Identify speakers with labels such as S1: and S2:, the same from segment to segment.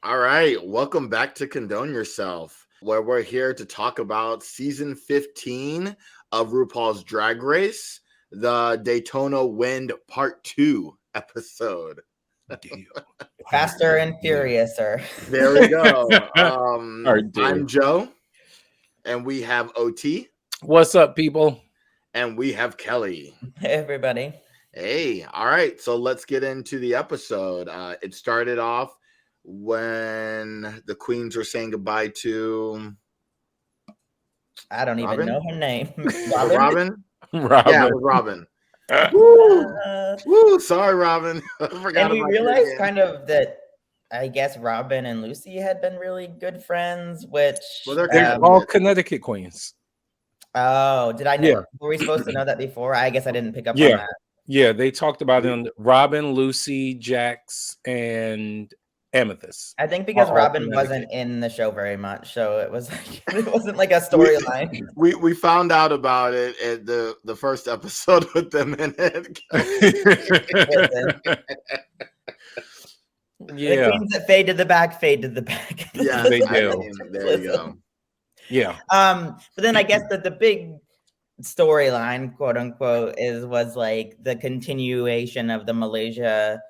S1: All right, welcome back to Condone Yourself, where we're here to talk about season 15 of RuPaul's Drag Race, the Daytona Wind Part 2 episode.
S2: Faster and Furiouser.
S1: There we go.
S3: Dude.
S1: I'm Joe, and we have OT,
S3: What's up, people?
S1: and we have Kelly.
S2: Hey, everybody.
S1: Hey, all right, so let's get into the episode. It started off when the queens were saying goodbye to
S2: I don't even know her name.
S1: Robin?
S3: Robin.
S1: Yeah, it was Robin. Woo! Woo! Sorry, Robin. I forgot
S2: And we
S1: about
S2: realized
S1: you again.
S2: kind of that I guess Robin and Lucy had been really good friends, which
S1: Well, they're
S3: They're
S1: kind
S3: all Connecticut queens.
S2: did I know?
S3: Yeah.
S2: Were we supposed to know that before? I guess I didn't pick up
S3: Yeah.
S2: on that.
S3: Yeah, they talked about it on Robin, Lucy, Jax, and Amethyst.
S2: I think because
S3: All
S2: Robin
S3: Connecticut.
S2: wasn't in the show very much, so it was like it wasn't like a storyline.
S1: we found out about it at the first episode with them in it.
S2: The
S3: Yeah,
S2: queens that fade to the back, fade to the back.
S1: Yeah,
S3: They
S1: I
S3: do.
S1: mean, there you go.
S3: yeah.
S2: But then I guess that the big storyline, quote unquote, was like the continuation of the Malaysia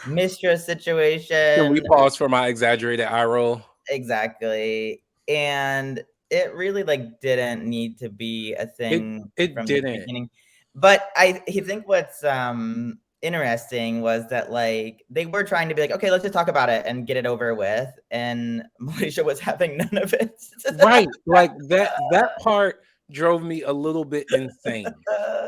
S2: mistress situation.
S3: Can we pause for my exaggerated eye roll?
S2: Exactly. And it really like didn't need to be a thing
S3: It
S2: from
S3: didn't.
S2: the beginning. But I think what's interesting was that like they were trying to be like, okay, let's just talk about it and get it over with, and Malaysia was having none of it.
S3: Right, like that part drove me a little bit insane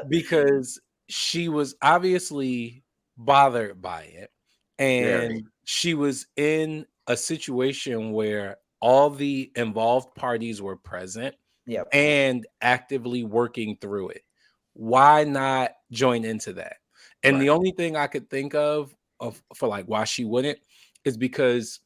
S3: because she was obviously bothered by it, and
S1: Very.
S3: she was in a situation where all the involved parties were present
S2: Yep.
S3: and actively working through it. Why not join into that? And the
S1: Right.
S3: only thing I could think of for like why she wouldn't is because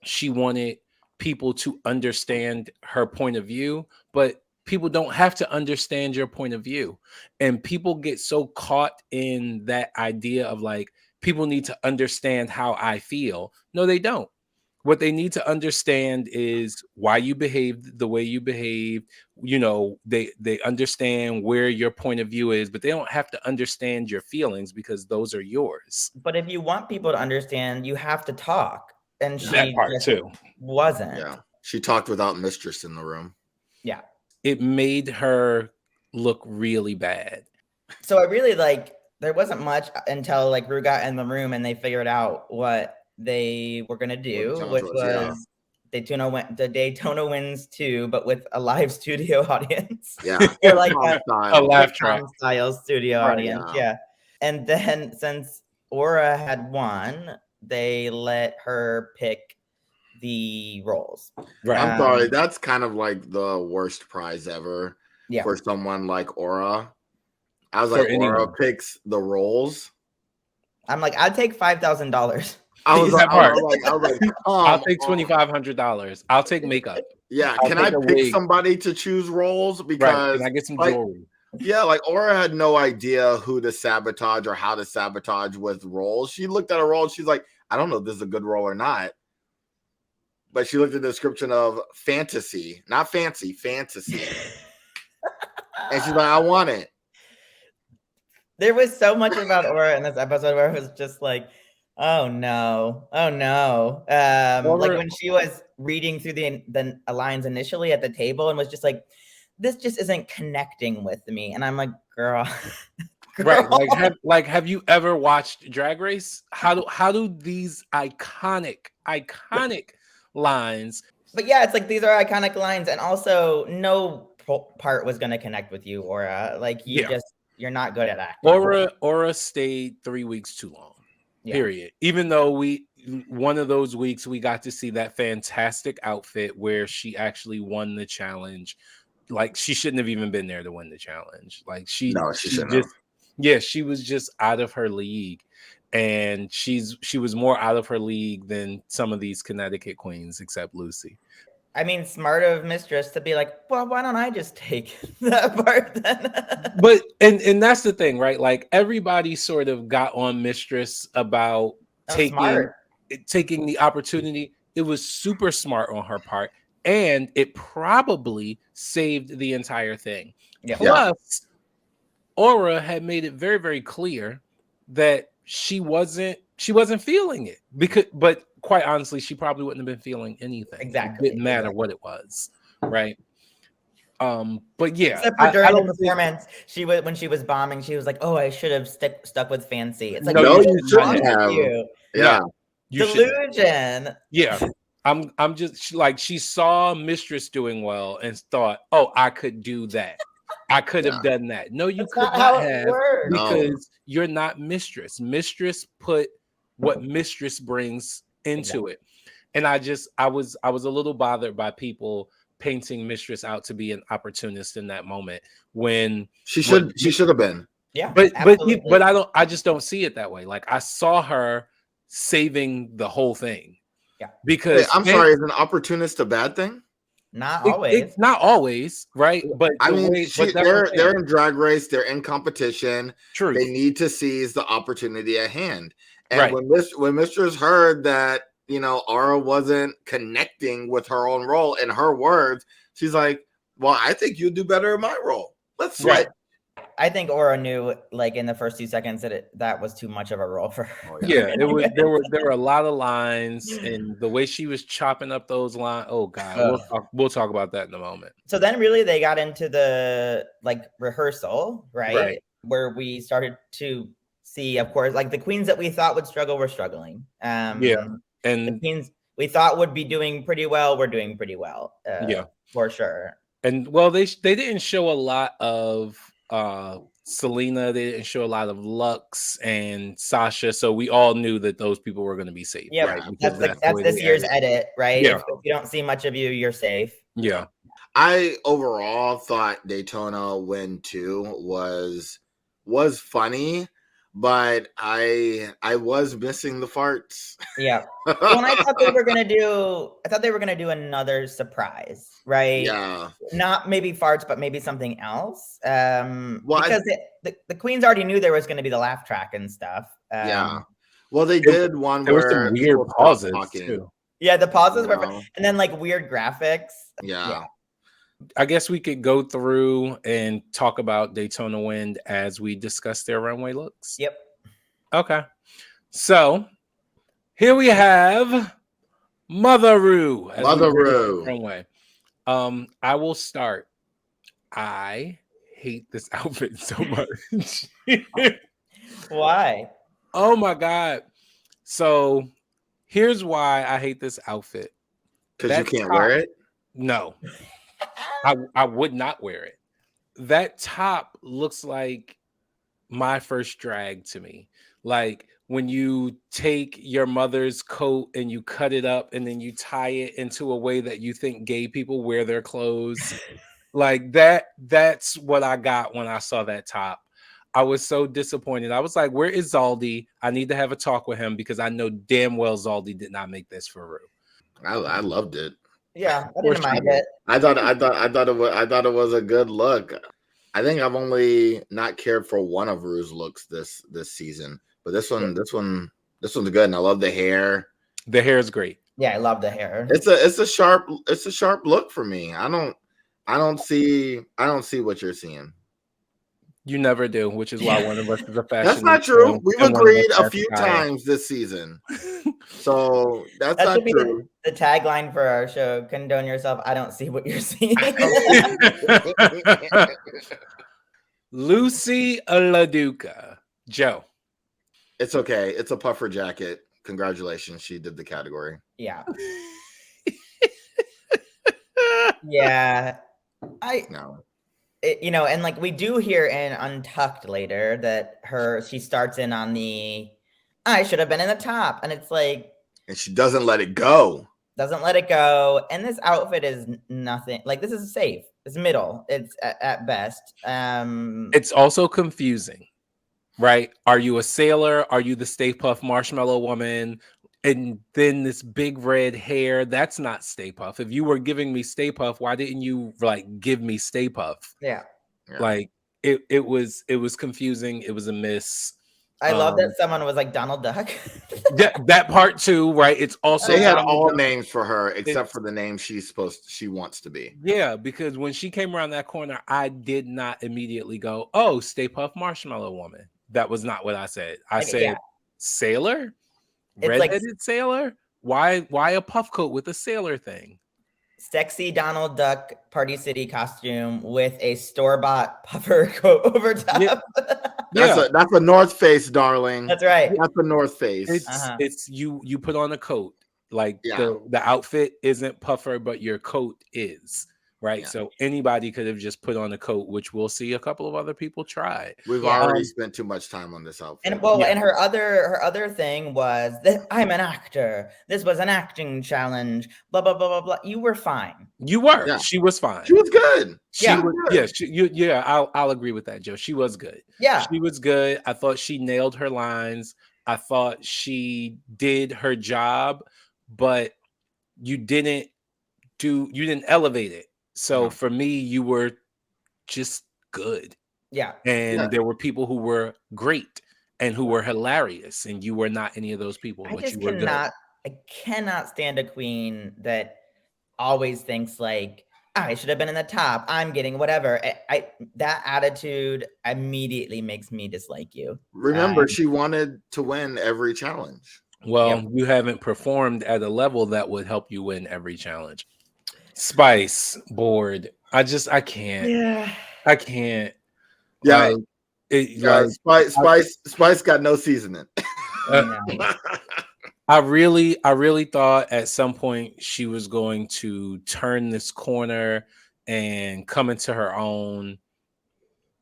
S3: she wanted people to understand her point of view, but people don't have to understand your point of view. And people get so caught in that idea of like, people need to understand how I feel. No, they don't. What they need to understand is why you behaved the way you behaved. You know, they understand where your point of view is, but they don't have to understand your feelings because those are yours.
S2: But if you want people to understand, you have to talk. And she
S3: That part
S2: just
S3: too.
S2: wasn't.
S1: Yeah. She talked without mistress in the room.
S2: Yeah.
S3: It made her look really bad.
S2: So I really like there wasn't much until like Rue got in the room and they figured out what they were gonna do,
S1: challenge
S2: which
S1: was, yeah.
S2: was the Daytona Winds 2, but with a live studio audience.
S1: Yeah.
S2: Or like
S1: Tom
S3: A
S1: style.
S3: laugh track.
S2: style studio
S1: Right,
S2: audience.
S1: yeah.
S2: Yeah. And then since Aura had won, they let her pick the roles.
S3: Right.
S1: I'm sorry, that's kind of like the worst prize ever
S2: Yeah.
S1: for someone like Aura. I was
S3: For
S1: like, Aura
S3: anyone.
S1: picks the roles.
S2: I'm like, I'd take $5,000.
S1: I was
S3: That
S1: like,
S3: part. I'll
S1: come
S3: take
S1: on.
S3: $2,500. I'll take makeup.
S1: Yeah,
S3: I'll
S1: can I
S3: take a
S1: pick
S3: wig.
S1: somebody to choose roles?
S3: Right.
S1: Because
S3: Can I get some
S1: like,
S3: jewelry?
S1: yeah, like Aura had no idea who to sabotage or how to sabotage with roles. She looked at a role and she's like, I don't know if this is a good role or not. But she looked at the description of fantasy, not fancy, fantasy. And she's like, I want it.
S2: There was so much about Aura in this episode where it was just like, oh no. Like when she was reading through the lines initially at the table and was just like, this just isn't connecting with me. And I'm like, girl.
S3: Right. Have you ever watched Drag Race? How do these iconic lines?
S2: But yeah, it's like these are iconic lines, and also no part was gonna connect with you, Aura. Like you're not good at acting.
S3: Aura stayed 3 weeks too long.
S2: Yeah.
S3: Period. Even though one of those weeks we got to see that fantastic outfit where she actually won the challenge. Like she shouldn't have even been there to win the challenge. Like she
S1: shouldn't
S3: just, yeah, she was just out of her league. And she was more out of her league than some of these Connecticut queens, except Lucy.
S2: I mean, smart of Mistress to be like, well, why don't I just take that part then?
S3: But and that's the thing, right? Like everybody sort of got on Mistress about taking the opportunity. It was super smart on her part, and it probably saved the entire thing.
S2: Yeah.
S3: Plus, Aura had made it very, very clear that she wasn't feeling it, but quite honestly, she probably wouldn't have been feeling anything.
S2: Exactly.
S3: It didn't matter what it was, right? But yeah,
S2: except for during
S3: I
S2: the
S3: don't think,
S2: performance, when she was bombing, she was like, "Oh, I should have stuck with Fancy." It's like,
S3: No,
S1: No,
S3: you
S1: you
S3: should not
S1: shouldn't
S3: have.
S1: have.
S2: you.
S1: Yeah.
S3: You shouldn't.
S2: Delusion.
S3: Yeah. I'm just like, she saw Mistress doing well and thought, oh, I could do that. I could have done that. No, you
S2: That's
S3: could
S2: not
S3: not
S2: how it
S3: have,
S2: works.
S3: because you're not Mistress. Mistress put what Mistress brings into it. And I was a little bothered by people painting Mistress out to be an opportunist in that moment when
S1: She should have been.
S2: Yeah.
S3: but
S2: absolutely.
S3: I just don't see it that way. Like, I saw her saving the whole thing.
S2: Yeah.
S3: Because
S1: I'm sorry, is an opportunist a bad thing?
S2: Not always.
S3: It's not always, right? But
S1: I mean, they're in drag race, they're in competition.
S3: True.
S1: They need to seize the opportunity at hand. And
S3: Right.
S1: when Mistress heard that, Aura wasn't connecting with her own role, in her words, she's like, well, I think you'll do better in my role. Let's switch.
S2: Right. I think Aura knew, like, in the first 2 seconds that was too much of a role for her.
S1: Oh,
S3: Yeah, it was. There were a lot of lines, and the way she was chopping up those lines. Oh God, we'll talk about that in a moment.
S2: So then, really, they got into the rehearsal, right? Where we started to see, of course, like the queens that we thought would struggle were struggling.
S3: And
S2: the queens we thought would be doing pretty well were doing pretty well. For sure.
S3: And well, they didn't show a lot of Selena. They didn't show a lot of Lux and Sasha, so we all knew that those people were going to be safe.
S2: Yeah,
S3: right?
S2: That's this year's edit, right?
S3: Yeah.
S2: If you don't see much of you, you're safe.
S3: Yeah.
S1: I overall thought Daytona Win 2 was funny, but I was missing the farts.
S2: Yeah. Well, I thought they were gonna do another surprise, right?
S1: Yeah.
S2: Not maybe farts, but maybe something else.
S1: Well,
S2: because the queens already knew there was going to be the laugh track and stuff.
S1: Yeah. Well, they did one
S3: there
S1: where
S3: were some weird pauses too.
S2: Yeah, the pauses were, and then like weird graphics.
S1: Yeah.
S3: I guess we could go through and talk about Daytona Wind as we discuss their runway looks.
S2: Yep.
S3: Okay. So here we have Mother Ru. Runway. I will start. I hate this outfit so much.
S2: Why?
S3: Oh my God. So here's why I hate this outfit.
S1: Because you can't wear it?
S3: No. I would not wear it. That top looks like my first drag to me. Like when you take your mother's coat and you cut it up and then you tie it into a way that you think gay people wear their clothes. Like that's what I got when I saw that top. I was so disappointed. I was like, where is Zaldi? I need to have a talk with him because I know damn well Zaldi did not make this for Ru.
S1: I loved it.
S2: Yeah, I didn't mind it.
S1: I thought it was a good look. I think I've only not cared for one of Ru's looks this season, but this one's good, and I love the hair.
S3: The hair is great.
S2: Yeah, I love the hair.
S1: It's a sharp look for me. I don't see what you're seeing.
S3: You never do, which is why one of us is a fashion.
S1: That's not true. We've agreed a few times this season. So that
S2: should be
S1: true.
S2: The tagline for our show, condone yourself. I don't see what you're seeing.
S3: Lucy LaDuca. Joe.
S1: It's okay. It's a puffer jacket. Congratulations. She did the category.
S2: Yeah. Yeah. And like we do hear in Untucked later that she starts in on the I should have been in the top, and it's like,
S1: and she doesn't let it go.
S2: And this outfit is nothing. Like, this is safe. It's middle. It's at best.
S3: It's also confusing, right? Are you a sailor? Are you the Stay Puft Marshmallow Woman? And then this big red hair, that's not Stay Puft. If you were giving me Stay Puft, why didn't you give me Stay Puft?
S2: Yeah.
S3: Like it was confusing. It was a miss.
S2: I love that someone was like Donald Duck.
S3: that part too, right? It's also
S1: They had
S3: Donald
S1: all
S3: Duck.
S1: names for her except for the name she wants to be.
S3: Yeah, because when she came around that corner, I did not immediately go, "Oh, Stay Puft Marshmallow Woman." That was not what I said. I said sailor,
S2: It's like
S3: redheaded sailor. Why a puff coat with a sailor thing?
S2: sexy Donald Duck Party City costume with a store-bought puffer coat over top.
S1: That's a North Face, darling.
S2: That's right.
S1: That's a North Face.
S3: It's you put on a coat. Like the outfit isn't puffer, but your coat is. Right. Yeah. So anybody could have just put on a coat, which we'll see a couple of other people try.
S1: We've already spent too much time on this outfit.
S2: And and her other thing was that I'm an actor. This was an acting challenge. Blah blah blah blah blah. You were fine.
S3: You were. Yeah. She was fine.
S1: She was good.
S3: I'll agree with that, Joe. She was good.
S2: Yeah.
S3: She was good. I thought she nailed her lines. I thought she did her job, but you didn't elevate it. So for me, you were just good.
S2: Yeah.
S3: And there were people who were great and who were hilarious, and you were not any of those people.
S2: I cannot stand a queen that always thinks like, I should have been in the top. I'm getting whatever. That attitude immediately makes me dislike you.
S1: Remember, she wanted to win every challenge.
S3: Well, you haven't performed at a level that would help you win every challenge. Spice bored. I can't.
S2: Yeah.
S3: I can't.
S1: Yeah. Spice got no seasoning.
S3: I really thought at some point she was going to turn this corner and come into her own,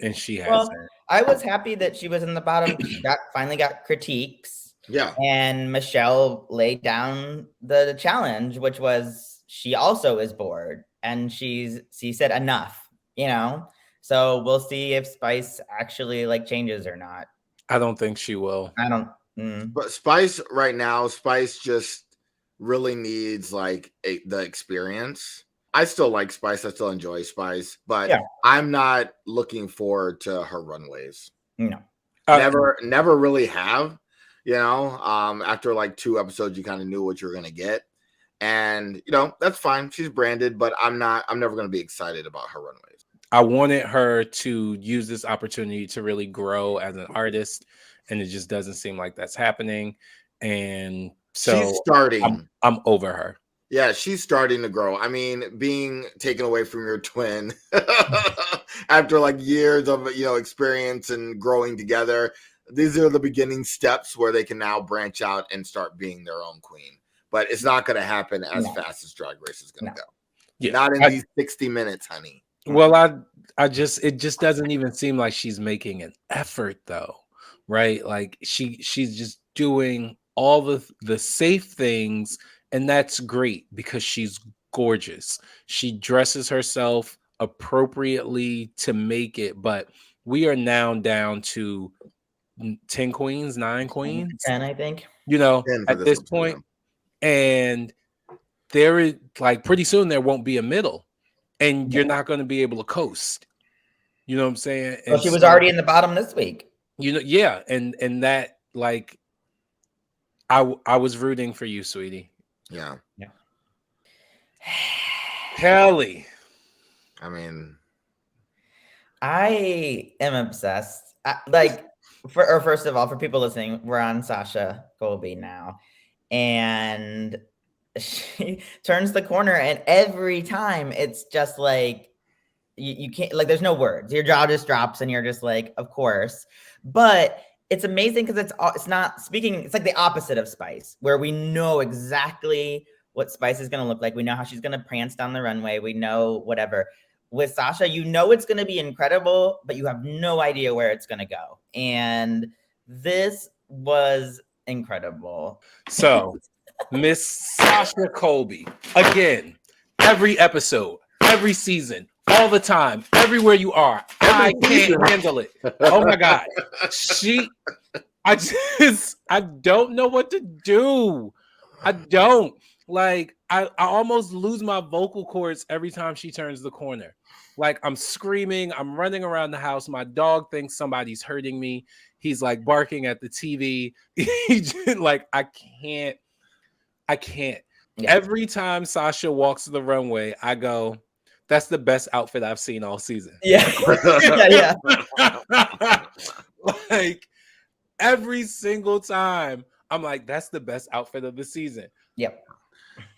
S3: and she hasn't.
S2: Well, I was happy that she was in the bottom. She finally got critiques.
S1: Yeah.
S2: And Michelle laid down the challenge, which was she also is bored, and she said enough, So we'll see if Spice actually like changes or not.
S3: I don't think she will.
S2: I don't.
S1: But Spice right now, Spice just really needs like the experience. I still like Spice. I still enjoy Spice, but I'm not looking forward to her runways.
S2: No,
S1: never really have. After like 2 episodes, you kind of knew what you were gonna get, and that's fine. She's branded, but I'm never gonna be excited about her runways.
S3: I wanted her to use this opportunity to really grow as an artist, and it just doesn't seem like that's happening. And so
S1: she's starting.
S3: I'm over her.
S1: Yeah, she's starting to grow. I mean, being taken away from your twin after like years of experience and growing together, these are the beginning steps where they can now branch out and start being their own queen. But it's not going to happen as fast as Drag Race is going to go. Yeah, not in these 60 minutes, honey.
S3: Well, it just doesn't even seem like she's making an effort though, right? Like she's just doing all the safe things, and that's great because she's gorgeous. She dresses herself appropriately to make it, but we are now down to 10 queens, 9 queens,
S2: 10, I think.
S3: At this point, and there is like pretty soon there won't be a middle. And you're not going to be able to coast. You know what I'm saying?
S2: Well, she was already in the bottom this week.
S3: And that like I was rooting for you, sweetie.
S1: Yeah.
S3: Kelly.
S1: I mean,
S2: I am obsessed. First of all, for people listening, we're on Sasha Colby now, and she turns the corner, and every time it's just like you can't, like, there's no words. Your jaw just drops, and you're just like, of course. But it's amazing because it's not speaking. It's like the opposite of Spice, where we know exactly what Spice is going to look like. We know how she's going to prance down the runway. We know whatever. With Sasha, it's going to be incredible, but you have no idea where it's going to go. And this was incredible.
S3: So Miss Sasha Colby, again, every episode, every season, all the time, everywhere you are. I can't handle it. Oh my God. I don't know what to do. I don't. Like, I almost lose my vocal cords every time she turns the corner. Like I'm screaming, I'm running around the house. My dog thinks somebody's hurting me. He's like barking at the TV. He just, like I can't.
S2: Yeah.
S3: Every time Sasha walks the runway, I go, "That's the best outfit I've seen all season."
S2: Yeah. Yeah.
S3: Like every single time, I'm like, "That's the best outfit of the season."
S2: Yep.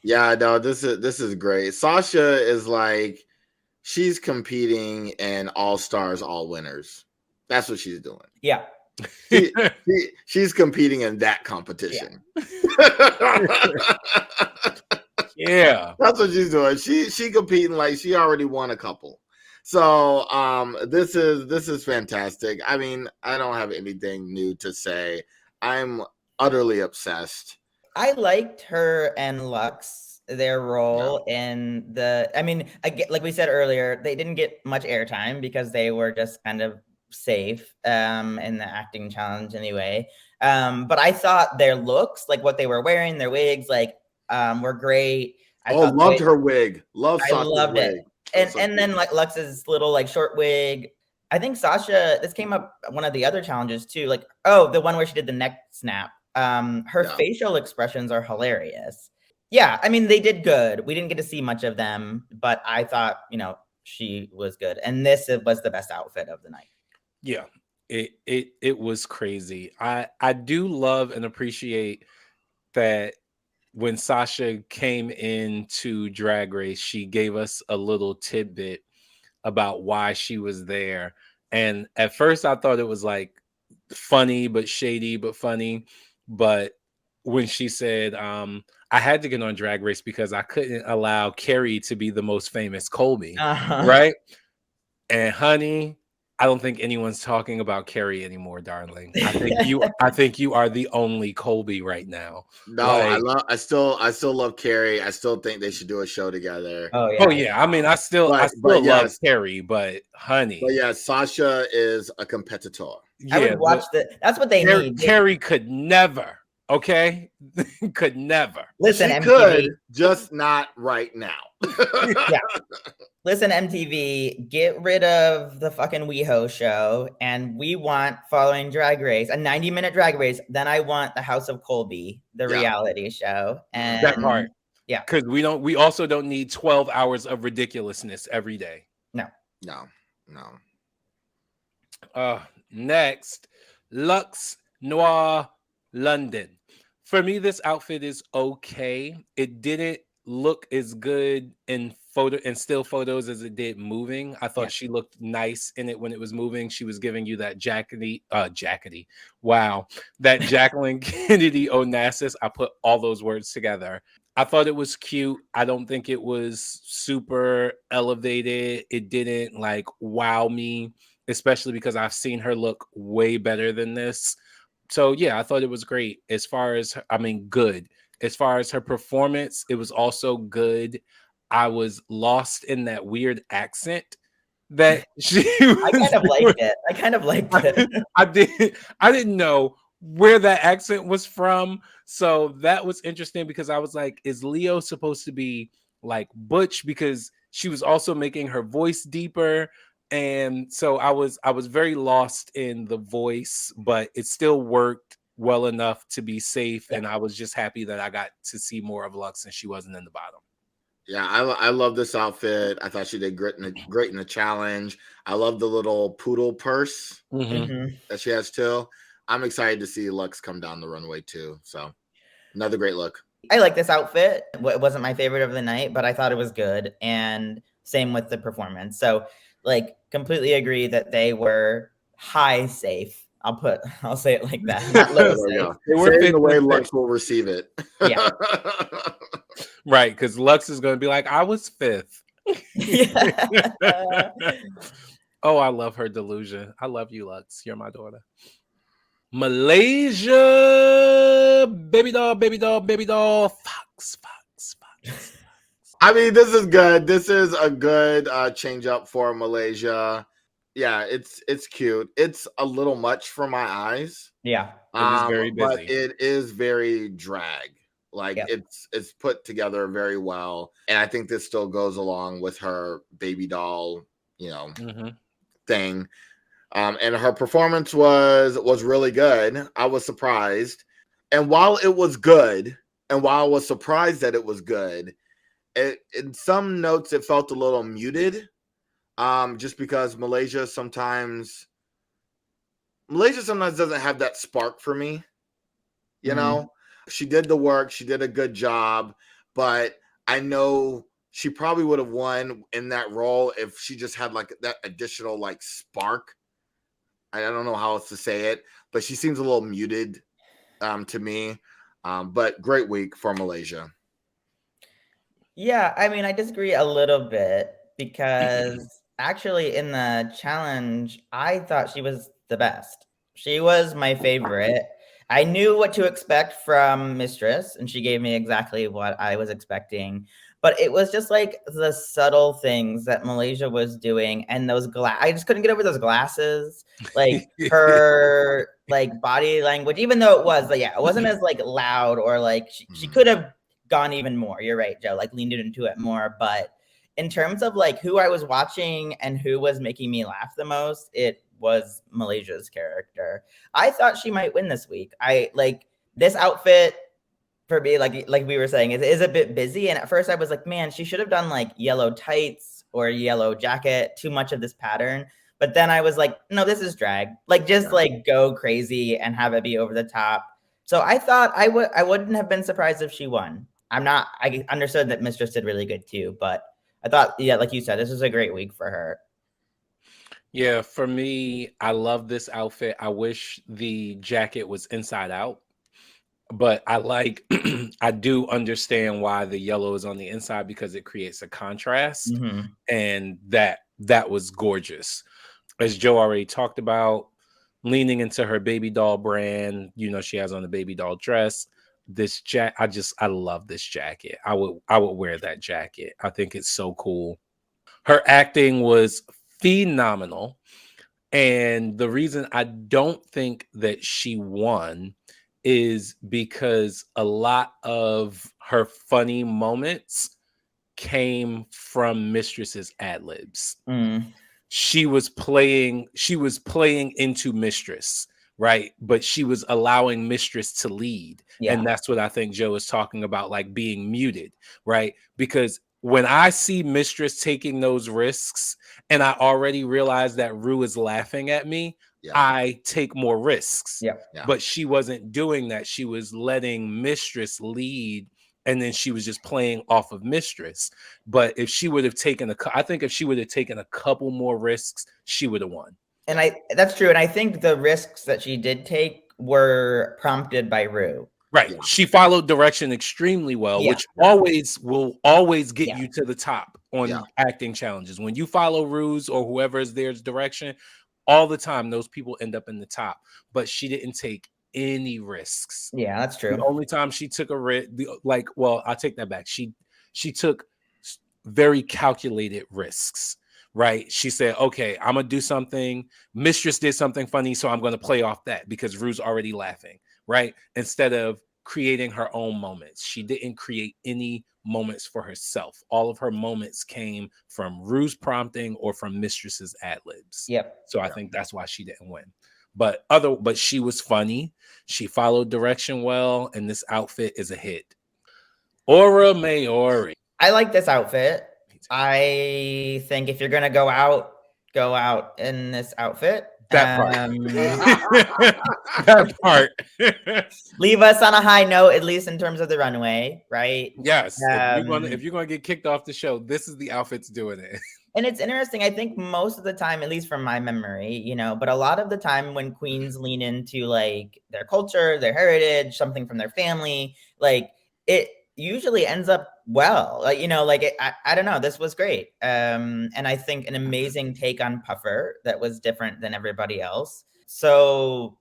S1: Yeah, no, this is great. Sasha is like, she's competing in all stars, all winners. That's what she's doing.
S2: Yeah.
S1: She's competing in that competition.
S3: Yeah.
S1: That's what she's doing. She competing like she already won a couple. So this is fantastic. I mean, I don't have anything new to say. I'm utterly obsessed.
S2: I liked her and Lux, their role in the. I mean, like we said earlier, they didn't get much airtime because they were just kind of safe in the acting challenge anyway. But I thought their looks, like what they were wearing, their wigs, like were great. I
S1: loved her wig.
S2: I loved
S1: wig.
S2: it. And then like Lux's little like short wig. I think Sasha, this came up one of the other challenges too. Like, the one where she did the neck snap. Her facial expressions are hilarious. Yeah, I mean, they did good. We didn't get to see much of them, but I thought, she was good. And this was the best outfit of the night.
S3: Yeah, it was crazy. I do love and appreciate that when Sasha came into Drag Race, she gave us a little tidbit about why she was there. And at first I thought it was like funny but shady but funny. But when she said, I had to get on Drag Race because I couldn't allow Carrie to be the most famous Colby, right? And honey, I don't think anyone's talking about Carrie anymore, darling. I think you are the only Colby right now.
S1: No,
S3: like,
S1: I still love Carrie. I still think they should do a show together.
S3: Oh yeah. I mean, I still love Carrie, but honey.
S1: But yeah, Sasha is a competitor.
S3: Yeah,
S2: I would watch that's what they need.
S3: Carrie could never, okay? Could never.
S2: Listen,
S1: she
S2: MTV.
S1: could, just not right now.
S2: Yeah. Listen, MTV, get rid of the fucking WeHo show, and we want Following Drag Race, a 90-minute Drag Race. Then I want the House of Colby, the reality show, and
S3: that part.
S2: Yeah,
S3: because we also don't need 12 hours of ridiculousness every day.
S2: No.
S3: Next, Luxe Noir London. For me, this outfit is okay. It didn't look as good in still photos as it did moving. I thought she looked nice in it when it was moving. She was giving you that jackety. Wow. That Jacqueline Kennedy Onassis. I put all those words together. I thought it was cute. I don't think it was super elevated. It didn't like wow me, especially because I've seen her look way better than this. So yeah, I thought it was great. As far as good. As far as her performance, it was also good. I was lost in that weird accent that she was
S2: I kind of liked it.
S3: I didn't know where that accent was from. So that was interesting because I was like, is Leo supposed to be like Butch? Because she was also making her voice deeper. And so I was very lost in the voice, but it still worked well enough to be safe. And I was just happy that I got to see more of Lux and she wasn't in the bottom.
S1: Yeah, I love this outfit. I thought she did great in the challenge. I love the little poodle purse that she has too. I'm excited to see Lux come down the runway too. So another great look.
S2: I like this outfit. It wasn't my favorite of the night, but I thought it was good. And same with the performance. So like completely agree that they were high safe. I'll say it like that. Not low safe.
S1: They were in the way Lux will receive it.
S2: Yeah.
S3: Right, because Lux is going to be like, I was fifth. Oh, I love her delusion. I love you, Lux. You're my daughter. Malaysia, baby doll, Fox.
S1: I mean, this is good. This is a good change up for Malaysia. Yeah, it's cute. It's a little much for my eyes.
S2: Yeah,
S3: it is very busy.
S1: But it is very drag. Like it's put together very well, and I think this still goes along with her baby doll thing. And her performance was really good. I was surprised. And while it was good, and while I was surprised that it was good, in some notes it felt a little muted. Just because Malaysia sometimes doesn't have that spark for me. She did the work, she did a good job, but I know she probably would have won in that role if she just had like that additional like spark. I don't know how else to say it, but she seems a little muted to me. But great week for Malaysia.
S2: Yeah, I mean, I disagree a little bit because actually in the challenge, I thought she was the best. She was my favorite. I knew what to expect from Mistress, and she gave me exactly what I was expecting. But it was just like the subtle things that Malaysia was doing, and those I just couldn't get over those glasses, like her like body language, even though it was like, yeah, it wasn't as like loud or like she could have gone even more. You're right, Joe, like leaned into it more. But in terms of like who I was watching and who was making me laugh the most, it was Malaysia's character. I thought she might win this week. I like this outfit for me, like we were saying, it is a bit busy. And at first I was like, man, she should have done like yellow tights or yellow jacket, too much of this pattern. But then I was like, no, this is drag. Like just like go crazy and have it be over the top. So I thought I wouldn't have been surprised if she won. I understood that Mistress did really good too, but I thought, yeah, like you said, this was a great week for her.
S3: Yeah, for me, I love this outfit. I wish the jacket was inside out, but I do understand why the yellow is on the inside because it creates a contrast, and that was gorgeous. As Joe already talked about, leaning into her baby doll brand, she has on the baby doll dress. This I love this jacket. I would wear that jacket. I think it's so cool. Her acting was phenomenal. And the reason I don't think that she won is because a lot of her funny moments came from Mistress's ad-libs. She was playing into Mistress, right? But she was allowing Mistress to lead. Yeah. And that's what I think Joe is talking about, like being muted, right? Because when I see Mistress taking those risks and I already realize that Ru is laughing at me, I take more risks. But she wasn't doing that. She was letting Mistress lead, and then she was just playing off of Mistress. But if she would have taken if she would have taken a couple more risks, she would have won.
S2: And that's true. And I think the risks that she did take were prompted by Ru.
S3: Right. Yeah. She followed direction extremely well, which will always get you to the top on acting challenges. When you follow Ru's or whoever is there's direction, all the time, those people end up in the top. But she didn't take any risks.
S2: Yeah, that's true.
S3: The only time she took a risk, I'll take that back. She took very calculated risks. Right. She said, okay, I'm going to do something. Mistress did something funny, so I'm going to play off that because Ru's already laughing. Right. Instead of creating her own moments. She didn't create any moments for herself. All of her moments came from Ru's prompting or from Mistress's ad-libs.
S2: Yep.
S3: So I think that's why she didn't win. But she was funny. She followed direction well, and this outfit is a hit. Aura Mayori.
S2: I like this outfit. I think if you're gonna go out in this outfit.
S3: That part. That part.
S2: Leave us on a high note, at least in terms of the runway, right?
S3: Yes. If you're gonna get kicked off the show, this is the outfits doing it.
S2: And it's interesting. I think most of the time, at least from my memory, but a lot of the time when queens lean into like their culture, their heritage, something from their family, like it usually ends up well. Like, I don't know. This was great. And I think an amazing take on Puffer that was different than everybody else. So,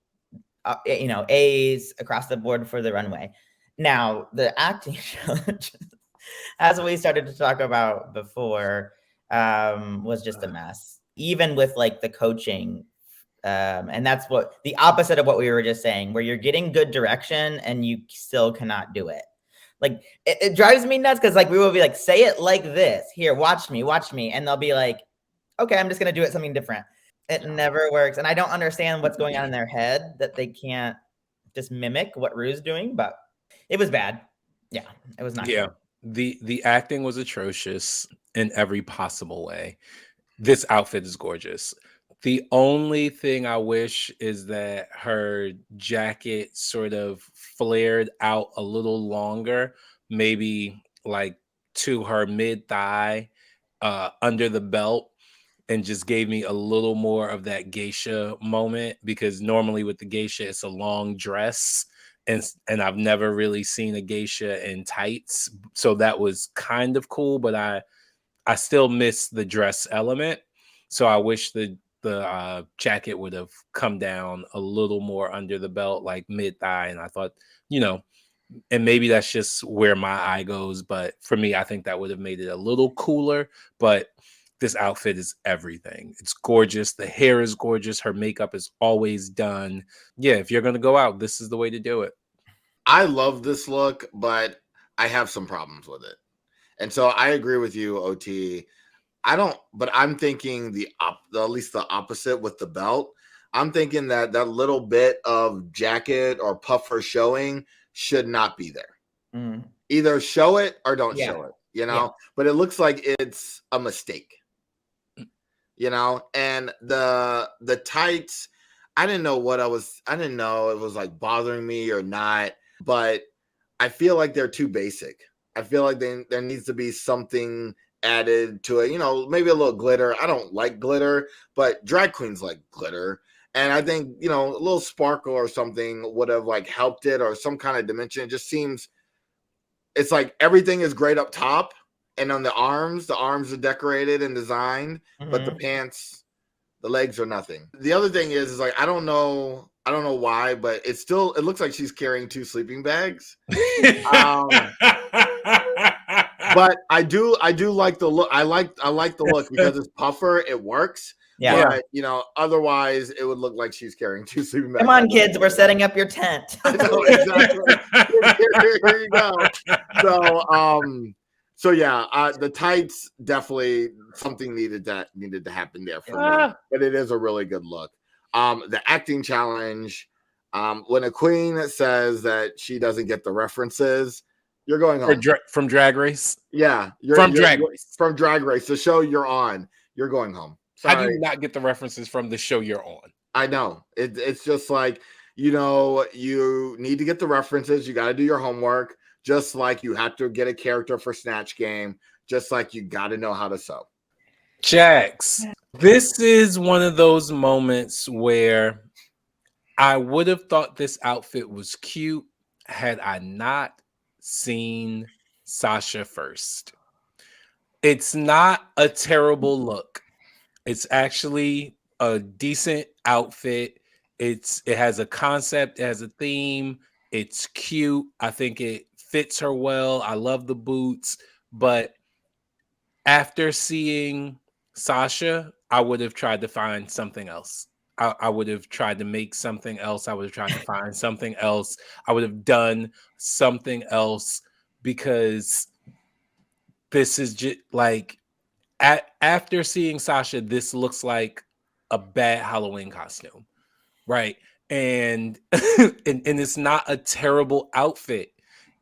S2: A's across the board for the runway. Now, the acting challenge, as we started to talk about before, was just a mess, even with like the coaching. And that's what the opposite of what we were just saying, where you're getting good direction and you still cannot do it. Like it drives me nuts because like we will be like, say it like this. Here, watch me. And they'll be like, okay, I'm just gonna do it something different. It never works, and I don't understand what's going on in their head that they can't just mimic what Rue's doing. But it was bad. Yeah, it was not good.
S3: The acting was atrocious in every possible way. This outfit is gorgeous. The only thing I wish is that her jacket sort of flared out a little longer, maybe like to her mid thigh, under the belt, and just gave me a little more of that geisha moment, because normally with the geisha it's a long dress, and I've never really seen a geisha in tights, so that was kind of cool, but I still miss the dress element. So I wish the jacket would have come down a little more under the belt, like mid thigh. And I thought, you know, and maybe that's just where my eye goes, but for me, I think that would have made it a little cooler. But this outfit is everything. It's gorgeous. The hair is gorgeous. Her makeup is always done. Yeah, if you're gonna go out, this is the way to do it.
S1: I love this look, but I have some problems with it. And so I agree with you, OT. I don't, but I'm thinking at least the opposite with the belt. I'm thinking that that little bit of jacket or puffer showing should not be there. Either show it or don't show it, you know?
S2: Yeah.
S1: But it looks like it's a mistake, you know? And the tights, I didn't know it was like bothering me or not, but I feel like they're too basic. I feel like there needs to be something added to it, you know, maybe a little glitter. I don't like glitter, but drag queens like glitter. And I think, you know, a little sparkle or something would have like helped it, or some kind of dimension. It just seems, it's like everything is great up top, and on the arms are decorated and designed, but the pants, the legs are nothing. The other thing is like, I don't know why, but it looks like she's carrying 2 sleeping bags. But I do like the look. I like the look because it's puffer. It works.
S2: Yeah.
S1: But, you know, otherwise it would look like she's carrying 2 sleeping bags.
S2: Come on, kids, we're setting up your tent.
S1: I know, exactly. Here you go. So yeah, the tights, definitely something needed to happen there for me. But it is a really good look. The acting challenge, when a queen says that she doesn't get the references, you're going home.
S3: From Drag Race?
S1: Yeah.
S3: Drag Race.
S1: From Drag Race, the show you're on, you're going home. Sorry.
S3: How do you not get the references from the show you're on?
S1: I know. It's just like, you know, you need to get the references. You got to do your homework, just like you have to get a character for Snatch Game, just like you got to know how to sew.
S3: Jax, this is one of those moments where I would have thought this outfit was cute had I not seen Sasha first. It's not a terrible look. It's actually a decent outfit. It has a concept, it has a theme. It's cute. I think it fits her well. I love the boots, but after seeing Sasha, I would have tried to find something else. I would have tried to make something else. I would have tried to find something else. I would have done something else, because this is just like, after seeing Sasha, this looks like a bad Halloween costume, right? And and it's not a terrible outfit.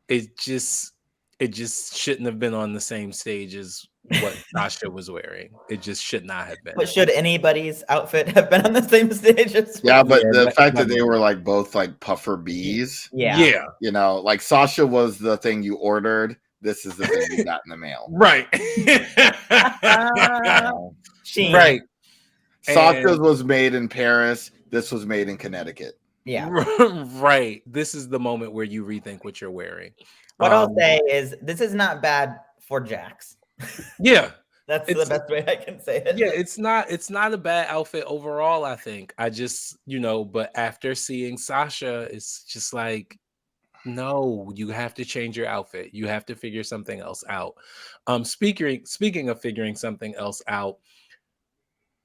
S3: It just shouldn't have been on the same stage as what Sasha was wearing. It just should not have been.
S2: But should anybody's outfit have been on the same stage as
S1: well? Yeah, but the fact that they were like both like puffer bees.
S2: Yeah.
S1: You know, like Sasha was the thing you ordered. This is the thing you got in the mail.
S3: Right.
S1: Right. Sasha's was made in Paris. This was made in Connecticut.
S2: Yeah.
S3: Right. This is the moment where you rethink what you're wearing.
S2: What I'll say is, this is not bad for Jax.
S3: Yeah.
S2: That's the best way I can say it.
S3: Yeah, it's not a bad outfit overall, I think. I just, you know, but after seeing Sasha, it's just like, no, you have to change your outfit. You have to figure something else out. Speaking of figuring something else out,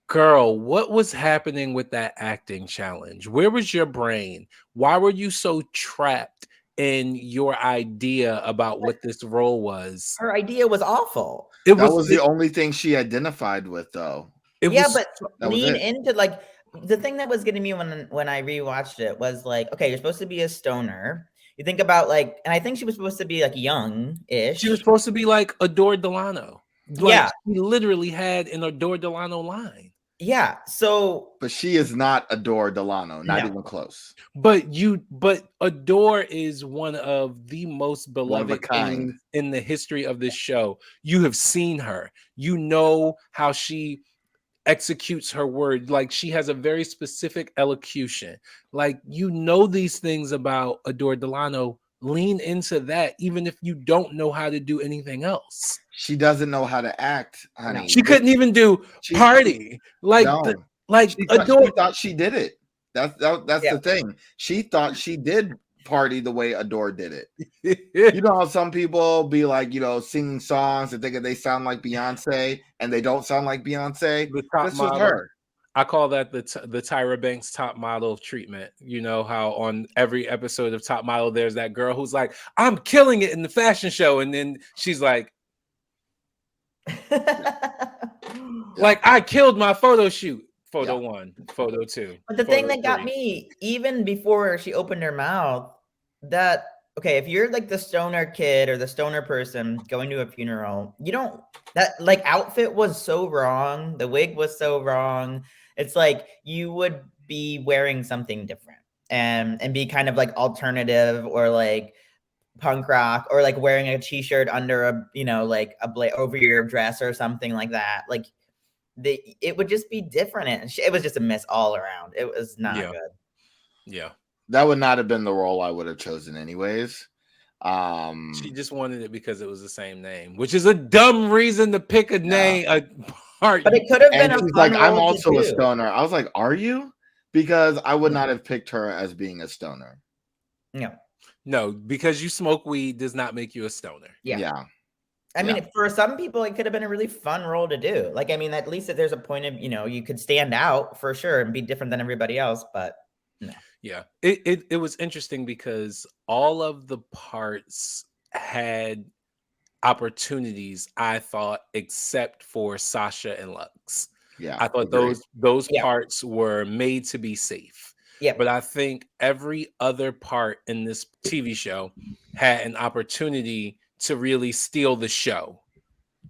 S3: girl, what was happening with that acting challenge? Where was your brain? Why were you so trapped in your idea about what this role was?
S2: Her idea was awful.
S1: That was the only thing she identified with, though.
S2: But lean into like the thing that was getting me when I rewatched it was like, okay, you're supposed to be a stoner. You think about like, and I think she was supposed to be like young-ish.
S3: She was supposed to be like Adore Delano.
S2: Like
S3: she literally had an Adore Delano line.
S2: Yeah. So,
S1: but she is not Adore Delano, not even close.
S3: But Adore is one of the most beloved things in the history of this show. You have seen her. You know how she executes her word. Like, she has a very specific elocution. Like, you know these things about Adore Delano. Lean into that, even if you don't know how to do anything else.
S1: She doesn't know how to act, honey.
S3: She couldn't even do party.
S1: Adore. She thought she did it. That's the thing. She thought she did party the way Adore did it. You know how some people be like, singing songs and thinking they sound like Beyonce and they don't sound like Beyonce. This was her.
S3: I call that the Tyra Banks top model treatment. You know how on every episode of Top Model, there's that girl who's like, I'm killing it in the fashion show. And then she's like, I killed my photo shoot. Photo 1, photo 2.
S2: But the thing that got me, even before she opened her mouth, that, okay, if you're like the stoner kid or the stoner person going to a funeral, that like outfit was so wrong. The wig was so wrong. It's like you would be wearing something different and be kind of like alternative or like punk rock or like wearing a t-shirt under over your dress or something like that. Like it would just be different. And it was just a miss all around. It was not good.
S3: Yeah.
S1: That would not have been the role I would have chosen anyways.
S3: She just wanted it because it was the same name, which is a dumb reason to pick a name.
S2: But it could have been
S1: she's like, I'm also a stoner. I was like, are you? Because I would not have picked her as being a stoner.
S3: No, because you smoke weed does not make you a stoner.
S2: Yeah. I mean, for some people, it could have been a really fun role to do. Like, I mean, at least if there's a point of, you could stand out for sure and be different than everybody else, but no.
S3: Yeah, it was interesting because all of the parts had opportunities, I thought, except for Sasha and Lux.
S1: Yeah,
S3: I thought those parts were made to be safe.
S2: Yeah,
S3: but I think every other part in this TV show had an opportunity to really steal the show,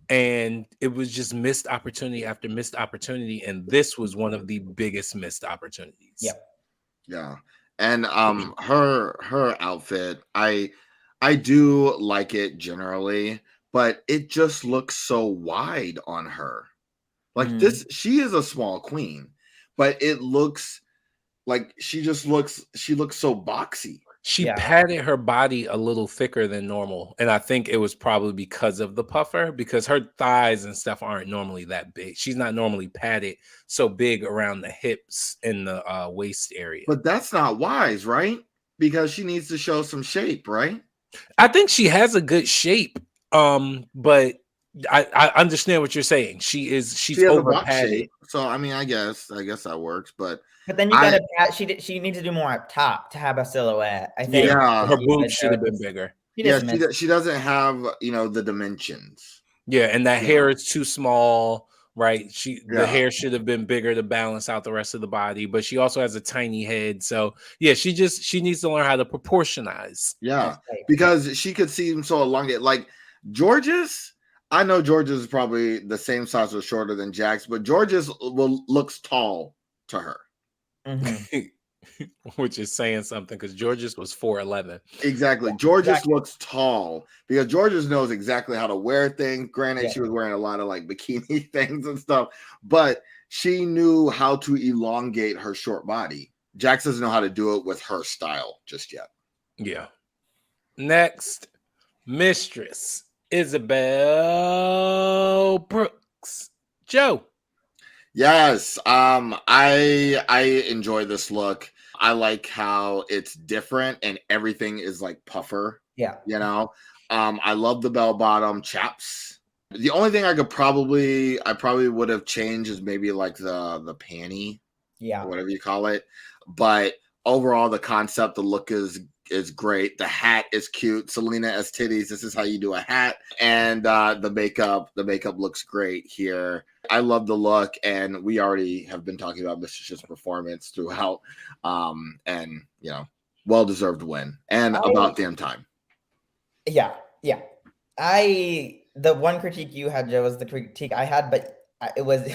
S3: and it was just missed opportunity after missed opportunity, and this was one of the biggest missed opportunities.
S1: Yeah. And her outfit, I do like it generally, but it just looks so wide on her. Like this, she is a small queen, but it looks like she looks so boxy.
S3: She padded her body a little thicker than normal. And I think it was probably because of the puffer, because her thighs and stuff aren't normally that big. She's not normally padded so big around the hips and the waist area.
S1: But that's not wise, right? Because she needs to show some shape, right?
S3: I think she has a good shape. But I understand what you're saying. She's over padded.
S1: So I mean, I guess that works, but
S2: then you gotta she needs to do more up top to have a silhouette. I think
S3: her boobs should have been bigger.
S1: She doesn't have the dimensions.
S3: Yeah, and that hair is too small, right? The hair should have been bigger to balance out the rest of the body, but she also has a tiny head. So she needs to learn how to proportionize.
S1: Yeah, because she could seem so elongated. Like George's, I know George's is probably the same size or shorter than Jax, but George's looks tall to her.
S3: Which is saying something because George's was 4'11".
S1: Exactly. George's looks tall because George's knows exactly how to wear things. Granted, she was wearing a lot of like bikini things and stuff, but she knew how to elongate her short body. Jax doesn't know how to do it with her style just yet.
S3: Yeah. Next, Mistress Isabel Brooks. Joe.
S1: Yes, I enjoy this look. I like how it's different and everything is like puffer.
S2: Yeah,
S1: I love the bell bottom chaps. The only thing I probably would have changed is maybe like the panty, or whatever you call it. But overall, the concept, the look is is great. The hat is cute. Selena as titties. This is how you do a hat. And the makeup looks great here. I love the look, and we already have been talking about Mistress's performance throughout. And well-deserved win. And about damn time.
S2: Yeah. The one critique you had, Joe, was the critique I had, but it was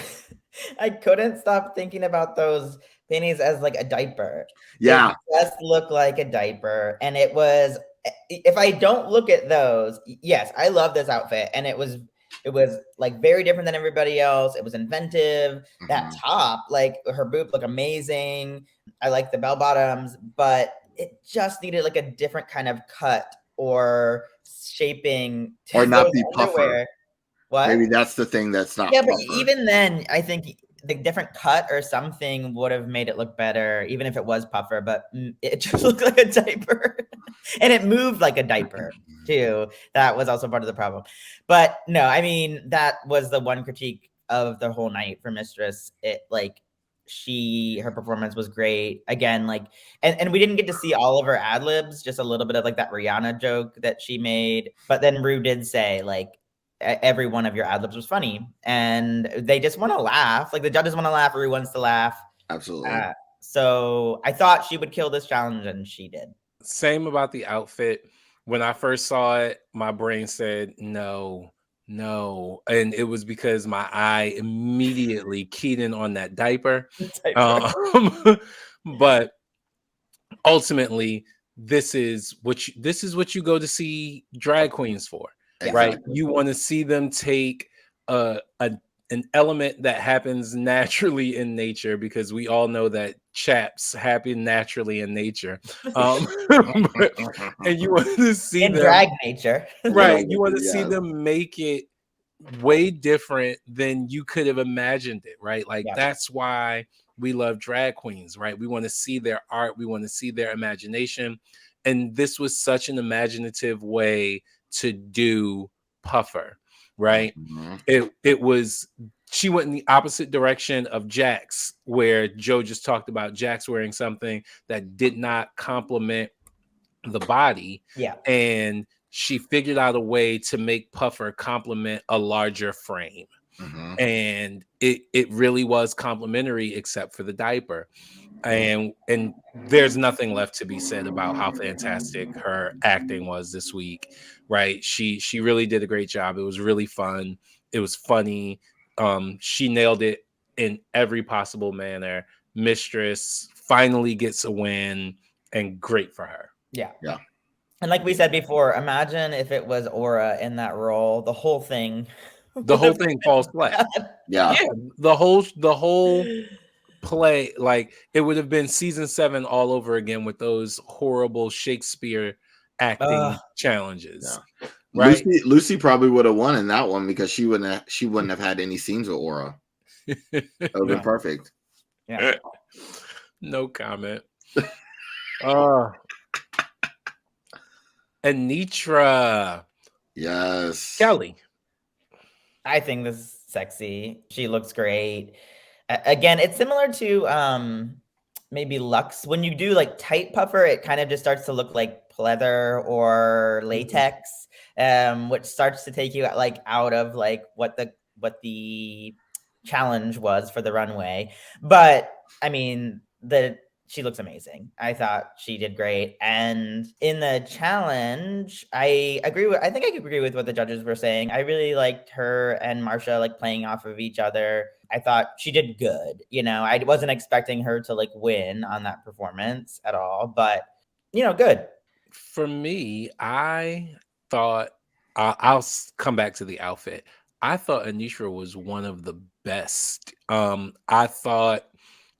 S2: I couldn't stop thinking about those panties as like a diaper.
S1: Yeah.
S2: It just looked like a diaper. And it was, if I don't look at those, yes, I love this outfit. And it was like very different than everybody else. It was inventive. That top, like her boobs look amazing. I like the bell bottoms, but it just needed like a different kind of cut or shaping
S1: or not be puffer.
S2: What?
S1: Maybe that's the thing that's not.
S2: Yeah,
S1: puffer.
S2: But even then, I think the different cut or something would have made it look better, even if it was puffer. But it just looked like a diaper, and it moved like a diaper too. That was also part of the problem. But no, I mean that was the one critique of the whole night for Mistress. It like her performance was great again, like and we didn't get to see all of her ad libs, just a little bit of like that Rihanna joke that she made, but then Ru did say like every one of your ad libs was funny, and they just want to laugh, like the judges want to laugh, Ru wants to laugh.
S1: Absolutely.
S2: So I thought she would kill this challenge, and she did.
S3: Same about the outfit. When I first saw it, my brain said no. And it was because my eye immediately keyed in on that diaper. But ultimately, this is what you go to see drag queens for, right? You want to see them take an element that happens naturally in nature, because we all know that chaps happen naturally in nature. And you want to see
S2: in
S3: them
S2: drag nature,
S3: right? You want to see them make it way different than you could have imagined it, right? Like that's why we love drag queens, right? We want to see their art, we want to see their imagination, and this was such an imaginative way to do puffer, right? It was, she went in the opposite direction of Jax, where Joe just talked about Jax wearing something that did not complement the body, and she figured out a way to make puffer complement a larger frame. And it really was complimentary, except for the diaper. And there's nothing left to be said about how fantastic her acting was this week, right? She really did a great job. It was really fun. It was funny. She nailed it in every possible manner. Mistress finally gets a win, and great for her.
S2: Yeah. And like we said before, imagine if it was Aura in that role, the whole thing
S3: falls flat. The whole play, like it would have been season 7 all over again with those horrible Shakespeare acting challenges. Right?
S1: Lucy probably would have won in that one, because she wouldn't have had any scenes with Aura. That would have been perfect.
S3: No comment. Anitra.
S1: Yes.
S3: Kelly.
S2: I think this is sexy. She looks great. Again, it's similar to maybe Luxe. When you do like tight puffer, it kind of just starts to look like pleather or latex, which starts to take you like out of like what the challenge was for the runway. But I mean, she looks amazing. I thought she did great. And in the challenge, I think I agree with what the judges were saying. I really liked her and Marsha like playing off of each other. I thought she did good. I wasn't expecting her to like win on that performance at all, but good.
S3: For me, I thought I'll come back to the outfit. I thought Anitra was one of the best. I thought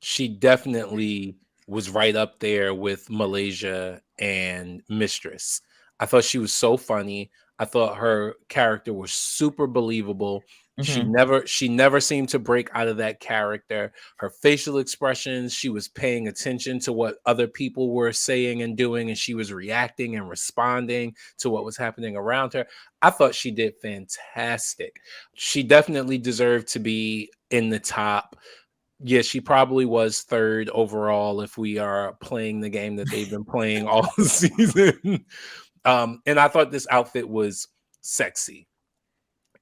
S3: she definitely was right up there with Malaysia and Mistress. I thought she was so funny. I thought her character was super believable. She never seemed to break out of that character. Her facial expressions, she was paying attention to what other people were saying and doing, and she was reacting and responding to what was happening around her. I thought she did fantastic. She definitely deserved to be in the top. Yeah, she probably was third overall if we are playing the game that they've been playing all season. And I thought this outfit was sexy.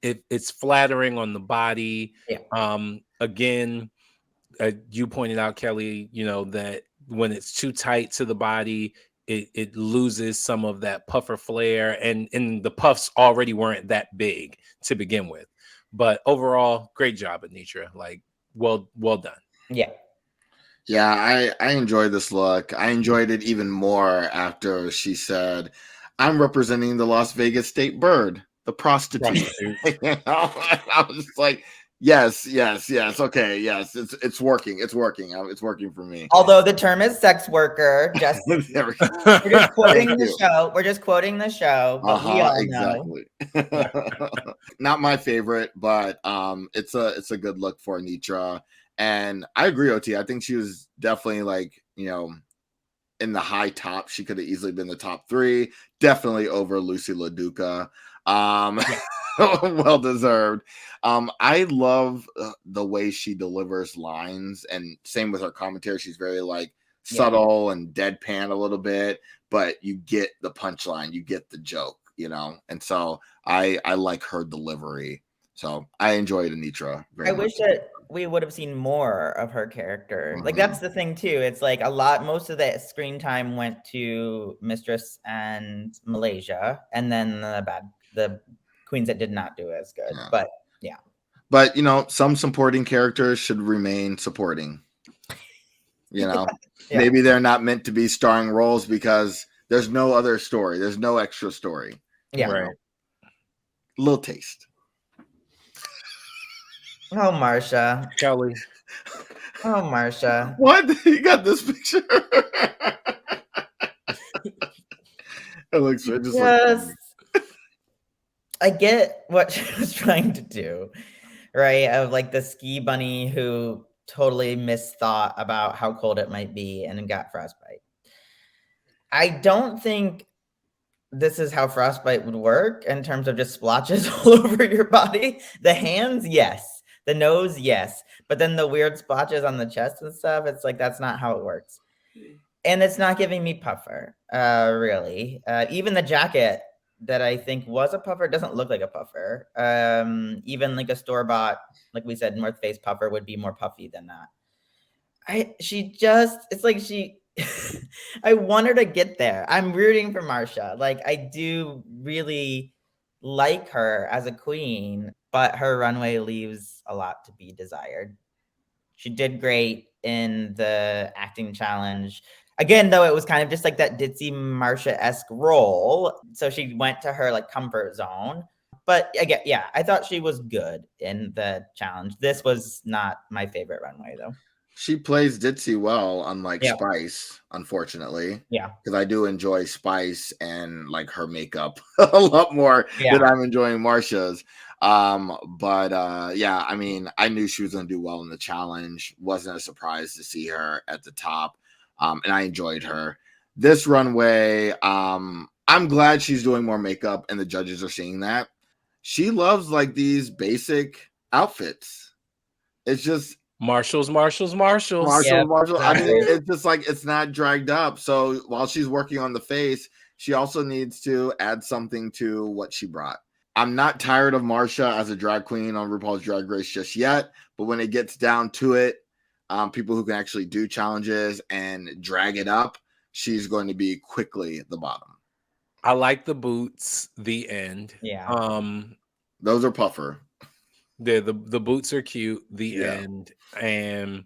S3: It's flattering on the body.
S2: Yeah.
S3: Again, you pointed out, Kelly, that when it's too tight to the body, it loses some of that puffer flare, and the puffs already weren't that big to begin with. But overall, great job, Anitra. Like, well done.
S2: Yeah.
S1: Yeah, I enjoyed this look. I enjoyed it even more after she said, "I'm representing the Las Vegas state bird, the prostitute." I was just like, yes. Okay, yes, it's working. It's working. It's working for me.
S2: Although the term is sex worker, just we're just quoting the show. We're just quoting the show, but we all know.
S1: Exactly. Not my favorite, but it's a good look for Anitra. And I agree, OT. I think she was definitely like, in the high top. She could have easily been the top 3. Definitely over Lucy LaDuca. Well deserved. I love the way she delivers lines, and same with her commentary. She's very like subtle and deadpan a little bit, but you get the punchline, you get the joke, and so I like her delivery. So I enjoyed Anitra very much.
S2: I wish that we would have seen more of her character. Like, that's the thing too. It's like most of the screen time went to Mistress and Malaysia, and then the queens that did not do as good.
S1: Yeah.
S2: But yeah.
S1: But some supporting characters should remain supporting. Maybe they're not meant to be starring roles because there's no other story. There's no extra story.
S2: Yeah.
S3: Right.
S1: Little taste.
S2: Oh, Marsha.
S3: Kelly.
S2: Oh, Marsha.
S1: What? You got this picture? It looks just
S2: I get what she was trying to do, right? Of like the ski bunny who totally misthought about how cold it might be and got frostbite. I don't think this is how frostbite would work in terms of just splotches all over your body. The hands, yes. The nose, yes. But then the weird splotches on the chest and stuff, it's like, that's not how it works. And it's not giving me puffer, really. Even the jacket that I think was a puffer doesn't look like a puffer. Even like a store-bought, like we said, North Face puffer would be more puffy than that. It's like I want her to get there. I'm rooting for Marsha. Like, I do really like her as a queen, but her runway leaves a lot to be desired. She did great in the acting challenge. Again, though, it was kind of just like that ditzy Marsha-esque role. So she went to her like comfort zone. But again, yeah, I thought she was good in the challenge. This was not my favorite runway, though.
S1: She plays ditzy well, unlike Spice, unfortunately.
S2: Yeah.
S1: Because I do enjoy Spice and like her makeup a lot more than I'm enjoying Marsha's. Yeah, I mean, I knew she was going to do well in the challenge. Wasn't a surprise to see her at the top. And I enjoyed her. This runway, I'm glad she's doing more makeup and the judges are seeing that. She loves like these basic outfits. It's just
S3: Marshalls.
S1: I mean, it's just like it's not dragged up. So while she's working on the face, she also needs to add something to what she brought. I'm not tired of Marsha as a drag queen on RuPaul's Drag Race just yet, but when it gets down to it, people who can actually do challenges and drag it up, she's going to be quickly at the bottom.
S3: I like the boots. The end.
S2: Yeah.
S1: Those are puffer.
S3: The boots are cute. The end. And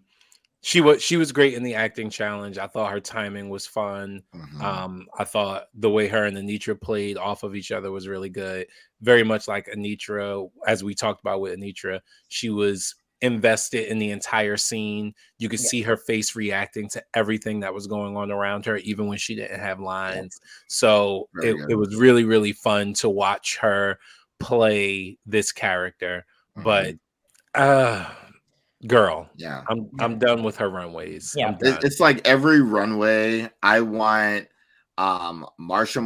S3: she was great in the acting challenge. I thought her timing was fun. I thought the way her and Anitra played off of each other was really good. Very much like Anitra, as we talked about with Anitra, she was invested in the entire scene. You could see her face reacting to everything that was going on around her, even when she didn't have lines. So it was really, really fun to watch her play this character. But girl, I'm done with her runways. I'm done.
S1: It's like every runway I want Marsha,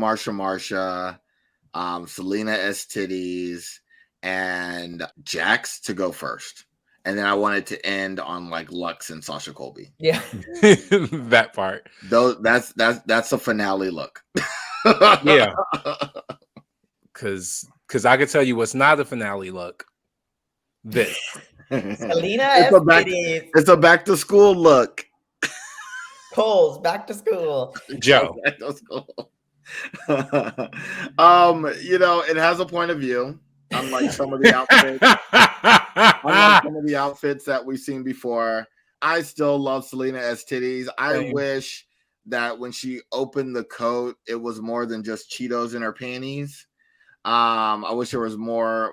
S1: Selena S. Titties, and Jax to go first. and then I want it to end on like Lux and Sasha Colby.
S2: Yeah.
S3: That part.
S1: That's a finale look.
S3: Yeah. Because I could tell you what's not a finale look. This.
S2: Selena
S1: it's a back to school look.
S2: Cole's back to school.
S3: Joe.
S1: Back to school. It has a point of view, unlike some of the outfits that we've seen before. I still love Selena as titties. I wish that when she opened the coat, it was more than just Cheetos in her panties. I wish there was more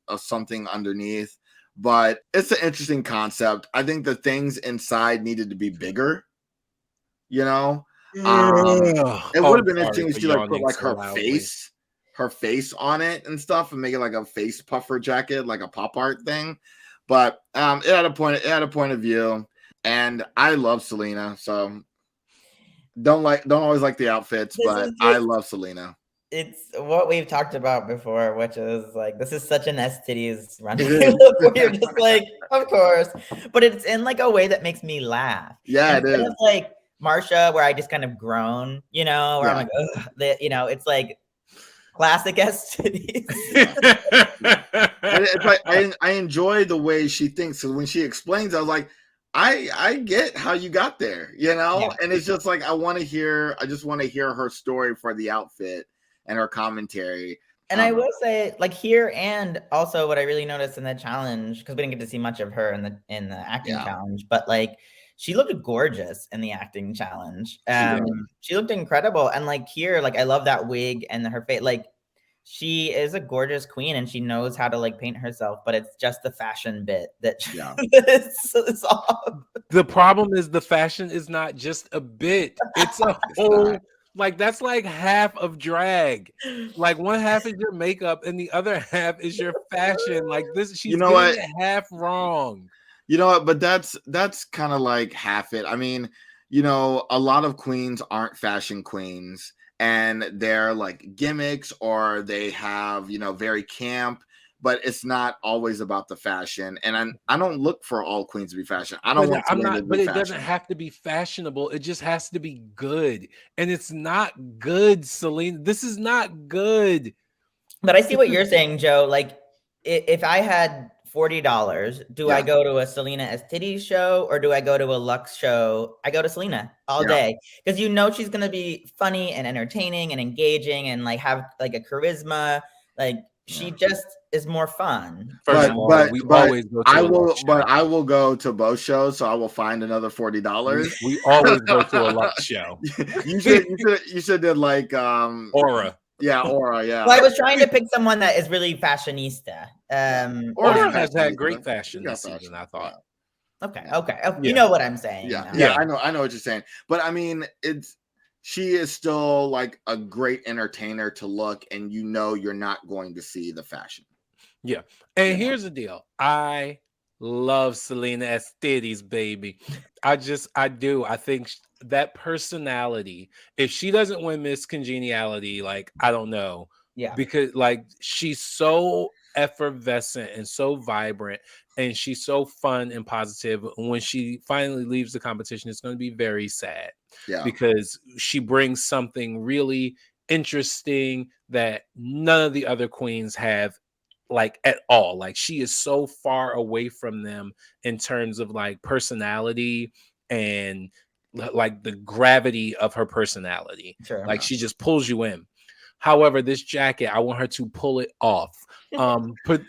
S1: of something underneath, but it's an interesting concept. I think the things inside needed to be bigger. It would have been interesting if she like put like her face on it and stuff, and make it like a face puffer jacket, like a pop art thing. But it had a point of view, and I love Selena, so don't always like the outfits, but I love Selena.
S2: It's what we've talked about before, which is like, this is such an STDs runway look where you're just like, of course, but it's in like a way that makes me laugh.
S1: Yeah, it is.
S2: It's like Marsha, where I just kind of groan, where I'm like, ugh, it's like classic STDs.
S1: And it's like I enjoy the way she thinks. So when she explains, I was like, I get how you got there, and it's just like I just want to hear her story for the outfit and her commentary.
S2: And I will say, like, here, and also what I really noticed in the challenge, because we didn't get to see much of her in the acting challenge, but like she looked gorgeous in the acting challenge. She looked incredible, and like here, like I love that wig and her face. Like she is a gorgeous queen, and she knows how to like paint herself, but it's just the fashion bit that it's off.
S3: The problem is the fashion is not just a bit; it's a whole. Like that's like half of drag. Like one half is your makeup and the other half is your fashion. Like this, she's getting it half wrong.
S1: You know what? But that's kind of like half it. I mean, a lot of queens aren't fashion queens, and they're like gimmicks, or they have very camp. But it's not always about the fashion, and I don't look for all queens to be fashion. I don't want.
S3: But it doesn't have to be fashionable. It just has to be good, and it's not good, Selena. This is not good.
S2: But I see what you're saying, Joe. Like, if I had $40, do I go to a Selena as Titties show, or do I go to a Lux show? I go to Selena all day, because she's gonna be funny and entertaining and engaging and like have like a charisma. Like she just is more fun.
S3: But we always go to
S1: I will go to both shows, so I will find another $40.
S3: We always go to a Lux show.
S1: You should did like
S3: Aura.
S1: Yeah, Aura, yeah.
S2: Well, I was trying to pick someone that is really fashionista.
S3: Aura has had great fashion this season, I thought.
S2: Okay. You know what I'm saying.
S1: Yeah, I know what you're saying. But I mean, she is still like a great entertainer to look, and you're not going to see the fashion.
S3: Yeah. And here's the deal. I love Selena as titties, baby. I do. I think that personality, if she doesn't win Miss Congeniality, like, I don't know.
S2: Yeah.
S3: Because like she's so effervescent and so vibrant, and she's so fun and positive. When she finally leaves the competition, it's going to be very sad.
S1: Yeah.
S3: Because she brings something really interesting that none of the other queens have, like, at all. Like, she is so far away from them in terms of like personality and like the gravity of her personality.
S2: Sure.
S3: Like she just pulls you in. However, this jacket, I want her to pull it off.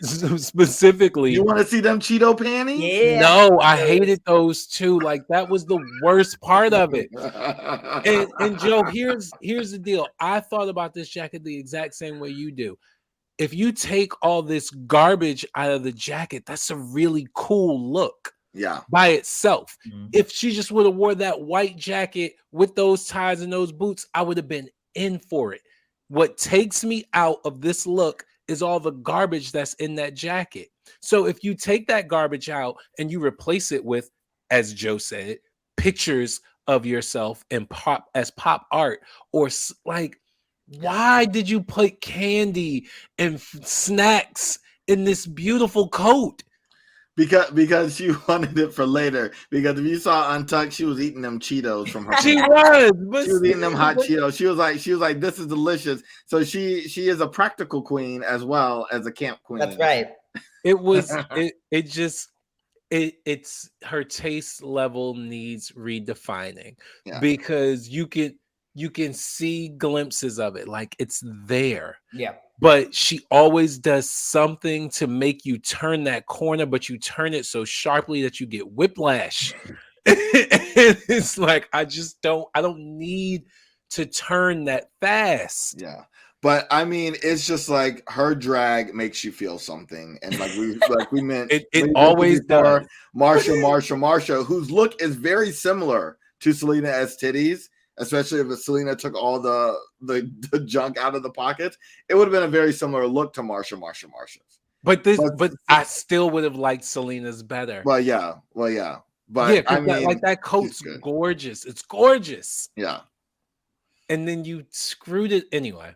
S3: Specifically,
S1: you want to see them Cheeto panties?
S2: Yeah.
S3: No, I hated those too. Like that was the worst part of it. And Joe, here's the deal. I thought about this jacket the exact same way you do. If you take all this garbage out of the jacket, that's a really cool look.
S1: Yeah.
S3: By itself.
S2: Mm-hmm.
S3: If she just would have wore that white jacket with those ties and those boots, I would have been in for it. What takes me out of this look is all the garbage that's in that jacket. So if you take that garbage out and you replace it with, as Joe said, pictures of yourself and pop art, or like, why did you put candy and snacks in this beautiful coat?
S1: because she wanted it for later. Because if you saw Untucked, she was eating them Cheetos from her.
S3: She was, but
S1: she was eating them hot Cheetos. She was like, this is delicious. So she is a practical queen as well as a camp queen.
S2: That's right.
S3: It was it's her taste level needs redefining because you can see glimpses of it, like it's there.
S2: Yeah.
S3: But she always does something to make you turn that corner, but you turn it so sharply that you get whiplash. It's like I don't need to turn that fast.
S1: Yeah. But I mean, it's just like her drag makes you feel something, and like we meant,
S3: it always does.
S1: Marsha, whose look is very similar to Selena as titties, especially if Selena took all the junk out of the pockets. It would have been a very similar look to Marsha's.
S3: But I still would have liked Selena's better.
S1: Well, yeah. But
S3: yeah,
S1: I mean,
S3: that coat's gorgeous. It's gorgeous.
S1: Yeah.
S3: And then you screwed it anyway.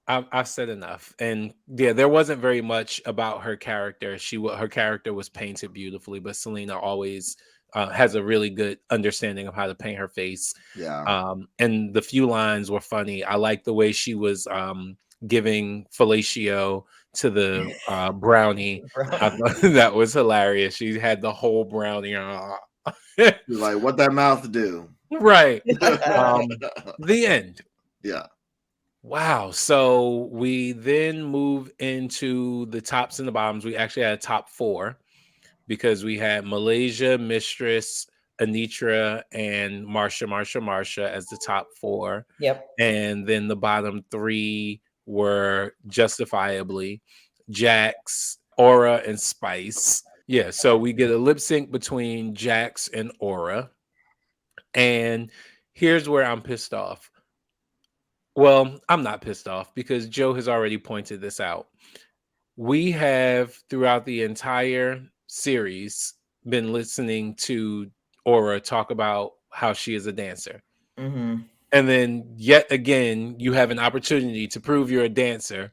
S3: I've said enough. And yeah, there wasn't very much about her character. Her character was painted beautifully, but Selena always has a really good understanding of how to paint her face.
S1: Yeah.
S3: And the few lines were funny. I like the way she was giving fellatio to the brownie. I thought that was hilarious. She had the whole brownie.
S1: Like, what that mouth do?
S3: Right. The end.
S1: Yeah.
S3: Wow. So we then move into the tops and the bottoms. We actually had a top 4 because we had Malaysia, Mistress, Anitra, and Marsha as the top 4.
S2: Yep.
S3: And then the bottom 3 were justifiably Jax, Aura, and Spice. Yeah. So we get a lip sync between Jax and Aura. And here's where I'm pissed off. Well, I'm not pissed off because Joe has already pointed this out. We have, throughout the entire series, been listening to Aura talk about how she is a dancer.
S2: Mm-hmm.
S3: And then yet again, you have an opportunity to prove you're a dancer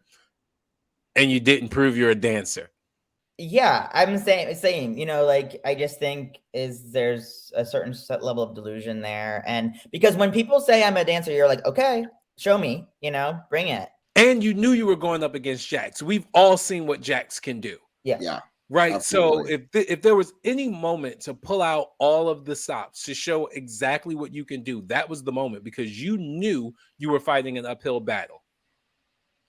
S3: and you didn't prove you're a dancer.
S2: Yeah, I'm saying, you know, like, I just think there's a certain level of delusion there. And because when people say I'm a dancer, you're like, okay, show me, you know, bring it.
S3: And you knew you were going up against Jax. We've all seen what Jax can do.
S2: Yeah.
S1: Yeah.
S3: Right.
S1: Absolutely.
S3: So if there was any moment to pull out all of the stops to show exactly what you can do, that was the moment, because you knew you were fighting an uphill battle.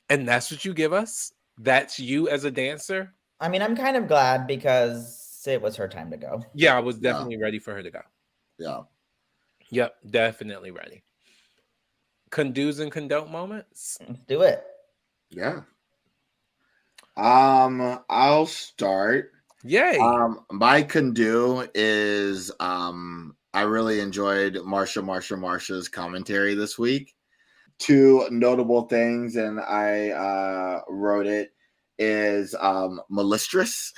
S3: And that's what you give us? That's you as a dancer?
S2: I mean, I'm kind of glad because it was her time to go.
S3: Yeah, I was definitely ready for her to go.
S1: Yeah.
S3: Yep, definitely ready. Condos and condone moments?
S2: Let's do it.
S1: Yeah. I'll start.
S3: Yay.
S1: My condo is I really enjoyed Marsha's commentary this week. 2 notable things, and I wrote it, is Malistrous.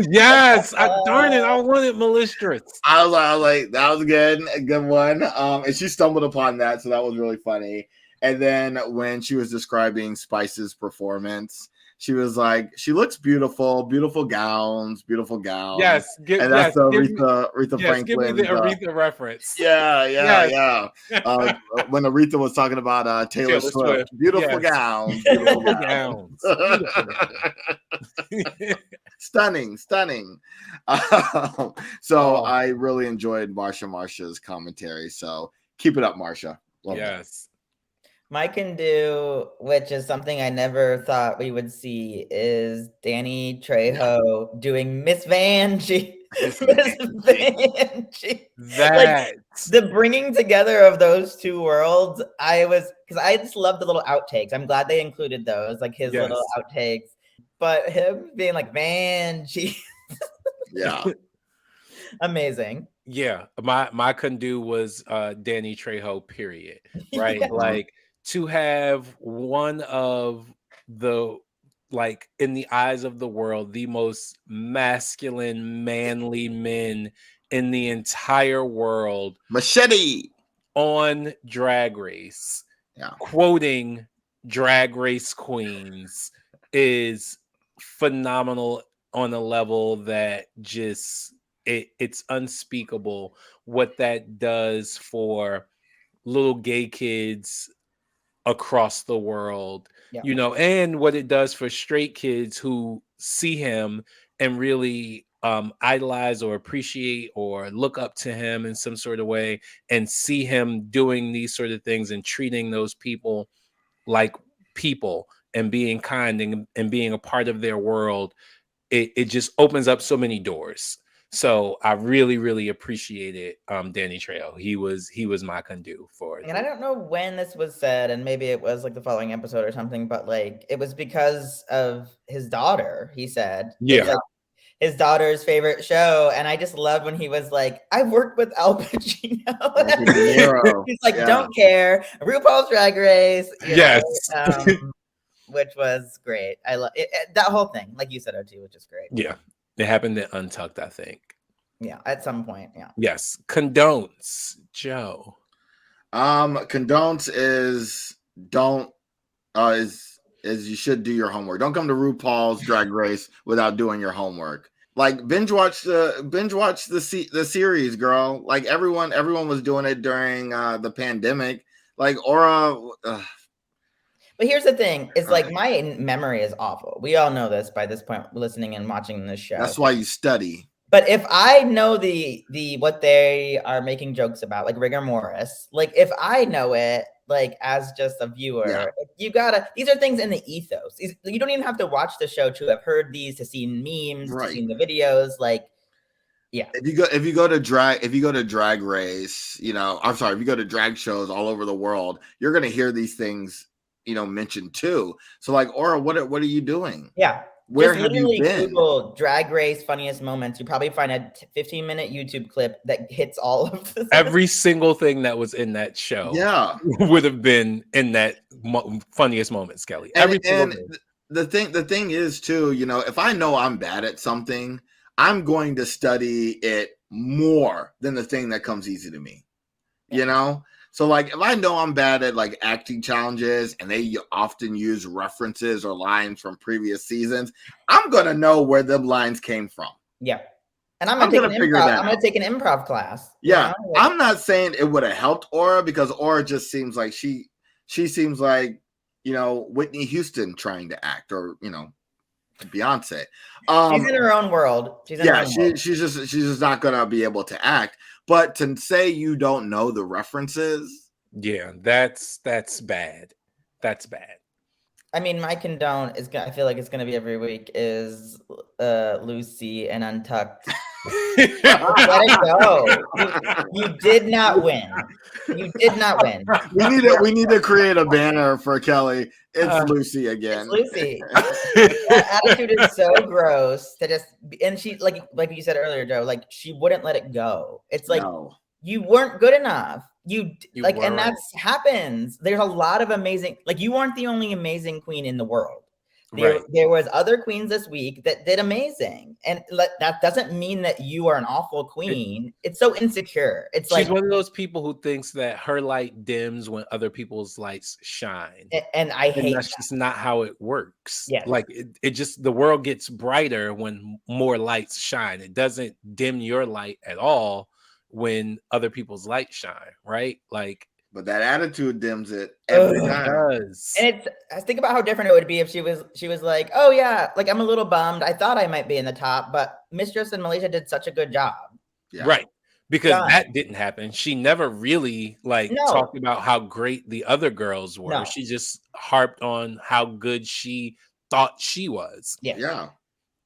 S3: Yes, darn it, I wanted Malistrous.
S1: I was like, that was a good one. And she stumbled upon that, so that was really funny. And then when she was describing Spice's performance, she was like, she looks beautiful gowns.
S3: Yes,
S1: that's Aretha Franklin.
S3: Give me the Aretha reference.
S1: Yeah. When Aretha was talking about Taylor Swift. Beautiful gowns. Beautiful gowns. Stunning. I really enjoyed Marsha's commentary. So keep it up, Marsha. Love
S3: yes.
S2: My can do, which is something I never thought we would see, is Danny Trejo doing Miss Vanjie. Miss Vanjie. Like, the bringing together of those 2 worlds, because I just love the little outtakes. I'm glad they included those, like his little outtakes. But him being like Vanjie.
S1: Yeah.
S2: Amazing.
S3: Yeah. My can-do was Danny Trejo, period. Right?
S2: Yeah.
S3: Like, to have one of the, like, in the eyes of the world, the most masculine, manly men in the entire world,
S1: Machete,
S3: on Drag Race, quoting Drag Race queens, is phenomenal on a level that just it's unspeakable what that does for little gay kids across the world,
S2: Yeah.
S3: and what it does for straight kids who see him and really idolize or appreciate or look up to him in some sort of way and see him doing these sort of things and treating those people like people and being kind and being a part of their world. It just opens up so many doors. So I really, really appreciated Danny Trejo. He was my condu for it.
S2: And I don't know when this was said, and maybe it was like the following episode or something, but like it was because of his daughter, he said.
S3: Yeah.
S2: It's like his daughter's favorite show. And I just loved when he was like, I've worked with Al Pacino. He's like, don't care. RuPaul's Drag Race.
S3: Yes.
S2: Which was great. I love it. That whole thing, like you said, OT, was just great.
S3: Yeah. It happened at Untucked, I think.
S2: Yeah, at some point. Yeah.
S3: Yes. Condones, Joe.
S1: Condones is don't is you should do your homework. Don't come to RuPaul's Drag Race without doing your homework. Like binge watch the series, girl. Like everyone was doing it during the pandemic. Like Aura.
S2: But here's the thing: is like my memory is awful. We all know this by this point, listening and watching this show.
S1: That's why you study.
S2: But if I know the what they are making jokes about, like rigor mortis, like if I know it, like as just a viewer, you gotta. These are things in the ethos. You don't even have to watch the show to have heard these, to see memes, to see the videos. Like, yeah.
S1: If you go to Drag Race, I'm sorry, if you go to drag shows all over the world, you're gonna hear these things, mentioned too. So like, Aura, what are you doing?
S2: Yeah.
S1: Where have you been?
S2: Google Drag Race funniest moments. You probably find a 15-minute YouTube clip that hits all of this.
S3: Every single thing that was in that show, would have been in that funniest moments, Kelly.
S1: And the thing is too, if I know I'm bad at something, I'm going to study it more than the thing that comes easy to me. So like if I know I'm bad at like acting challenges and they often use references or lines from previous seasons, I'm gonna know where them lines came from.
S2: Yeah. And I'm gonna take an improv class.
S1: Yeah. I'm not saying it would have helped Aura, because Aura just seems like she seems like, Whitney Houston trying to act, or Beyonce.
S2: She's in her own world. She's
S1: just not gonna be able to act. But to say you don't know the references,
S3: that's bad. That's bad.
S2: I mean, my condone is. I feel like it's gonna be every week. Is Lucy and Untucked? Let it go. You did not win. You did not win.
S1: We need to create a banner for Kelly. It's Lucy again.
S2: It's Lucy. That attitude is so gross. And she like you said earlier, Joe. Like she wouldn't let it go. It's like you weren't good enough. You like, and that's happens. There's a lot of amazing. Like you weren't the only amazing queen in the world. There was other queens this week that did amazing, and that doesn't mean that you are an awful queen. It's so insecure. It's
S3: she's one of those people who thinks that her light dims when other people's lights shine,
S2: and I hate
S3: that's just not how it works.
S2: Yes.
S3: Like it just, the world gets brighter when more lights shine. It doesn't dim your light at all when other people's lights shine, right? Like.
S1: But that attitude dims it every time.
S2: And I think about how different it would be if she was like, oh yeah, like I'm a little bummed. I thought I might be in the top, but Mistress in Malaysia did such a good job.
S1: Yeah.
S3: Right. Because that didn't happen. She never really talked about how great the other girls were. No. She just harped on how good she thought she was.
S1: Yeah.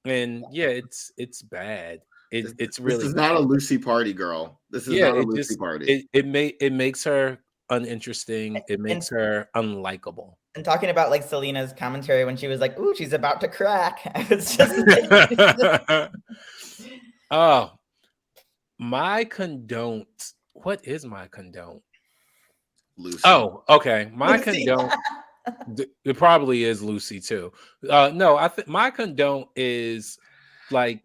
S3: And it's bad. It's really.
S1: This is not a Lucy party, girl. This is not a Lucy party.
S3: It makes her uninteresting. It makes her unlikable.
S2: And talking about like Selena's commentary when she was like, "Ooh, she's about to crack." It's just
S3: oh, my condone. What is my condone?
S1: Lucy.
S3: Oh, okay. My
S2: Lucy.
S3: condone. It probably is Lucy too. No, I think my condone is like,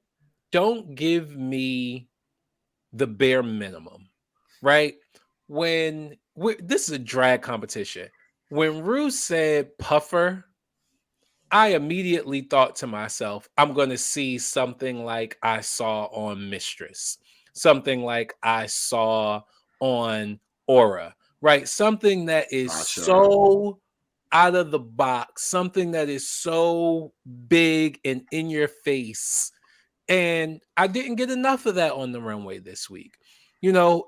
S3: don't give me the bare minimum, right? This is a drag competition. When Ru said puffer, I immediately thought to myself, I'm going to see something like I saw on Mistress, something like I saw on Aura, right? Something that is so out of the box, something that is so big and in your face. And I didn't get enough of that on the runway this week. You know,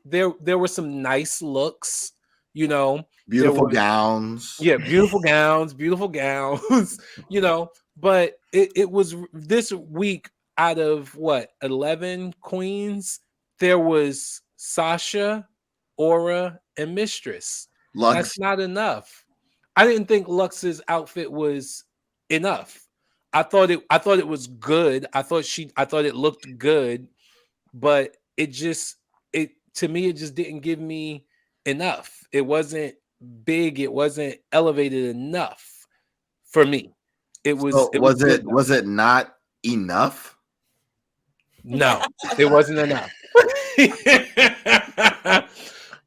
S3: there were some nice looks, you know,
S1: beautiful gowns.
S3: Yeah, beautiful gowns, you know, but it was this week out of what 11 queens, there was Sasha, Aura, and Mistress.
S1: Lux.
S3: That's not enough. I didn't think Lux's outfit was enough. I thought it was good. I thought it looked good, but it to me it just didn't give me enough. It wasn't big, it wasn't elevated enough for me. Was
S1: it not enough?
S3: No, it wasn't enough.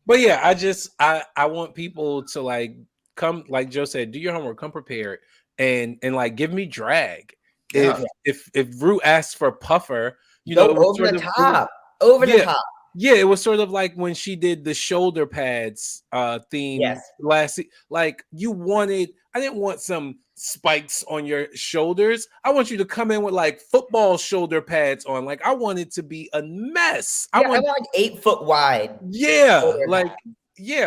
S3: But yeah, I want people to like come, like Joe said, do your homework, come prepared, and like give me drag.
S1: Yeah.
S3: If Ru asks for puffer, you
S2: go
S3: know,
S2: over the top. Over the top.
S3: Yeah, it was sort of like when she did the shoulder pads theme last. Like I didn't want some spikes on your shoulders. I want you to come in with like football shoulder pads on. Like I want it to be a mess.
S2: Yeah, I want like 8 foot wide.
S3: Yeah, like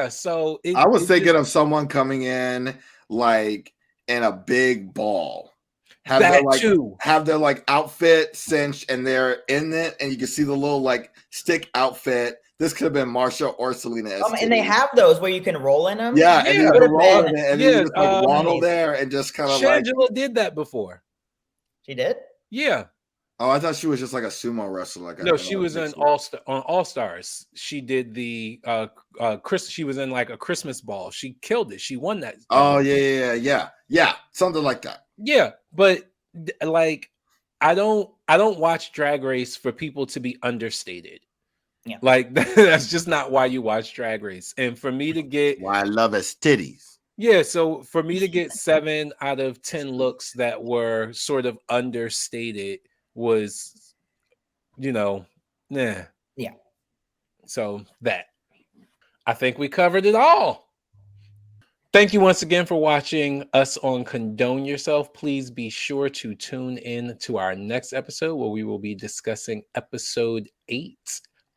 S3: So
S1: I was thinking of someone coming in like in a big ball. Have their like outfit cinched and they're in it, and you can see the little like stick outfit. This could have been Marsha or Selena.
S2: And they have those where you can roll in them.
S1: Yeah, and you can roll in it, and then you just like waddle there and just kind of like.
S3: Shangela did that before.
S2: She did?
S3: Yeah.
S1: Oh, I thought she was just like a sumo wrestler.
S3: No, she was on All Stars. She did the she was in like a Christmas ball. She killed it. She won that.
S1: Oh yeah, something like that.
S3: Yeah, but like I don't watch Drag Race for people to be understated.
S2: Yeah,
S3: like that's just not why you watch Drag Race. And for me to get
S1: why I love his titties.
S3: Yeah, so for me to get 7 out of 10 looks that were sort of understated was, you know,
S2: Yeah.
S3: So that I think we covered it all. Thank you once again for watching us on Condone Yourself. Please be sure to tune in to our next episode where we will be discussing episode 8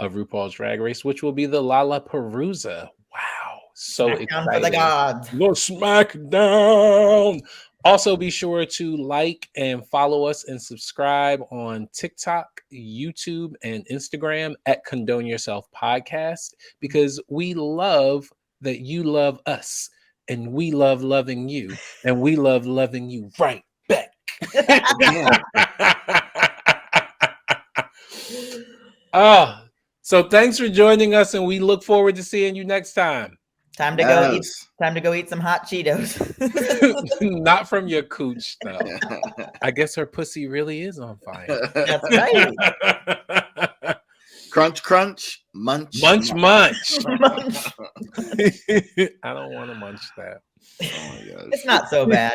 S3: of RuPaul's Drag Race, which will be the Lollapalooza. Wow, so excited.
S2: For the gods.
S3: The SmackDown. Also, be sure to like and follow us and subscribe on TikTok, YouTube, and Instagram at Condone Yourself Podcast, because we love that you love us, and we love loving you, and we love loving you right back. So thanks for joining us, and we look forward to seeing you next time.
S2: Time to go eat some hot Cheetos.
S3: Not from your cooch, though. I guess her pussy really is on fire.
S2: That's right.
S1: Crunch, crunch, munch,
S3: munch, munch.
S2: Munch.
S3: I don't want to munch that.
S1: Oh my gosh.
S2: It's not so bad.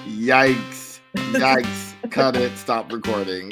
S1: Yikes. Cut it. Stop recording.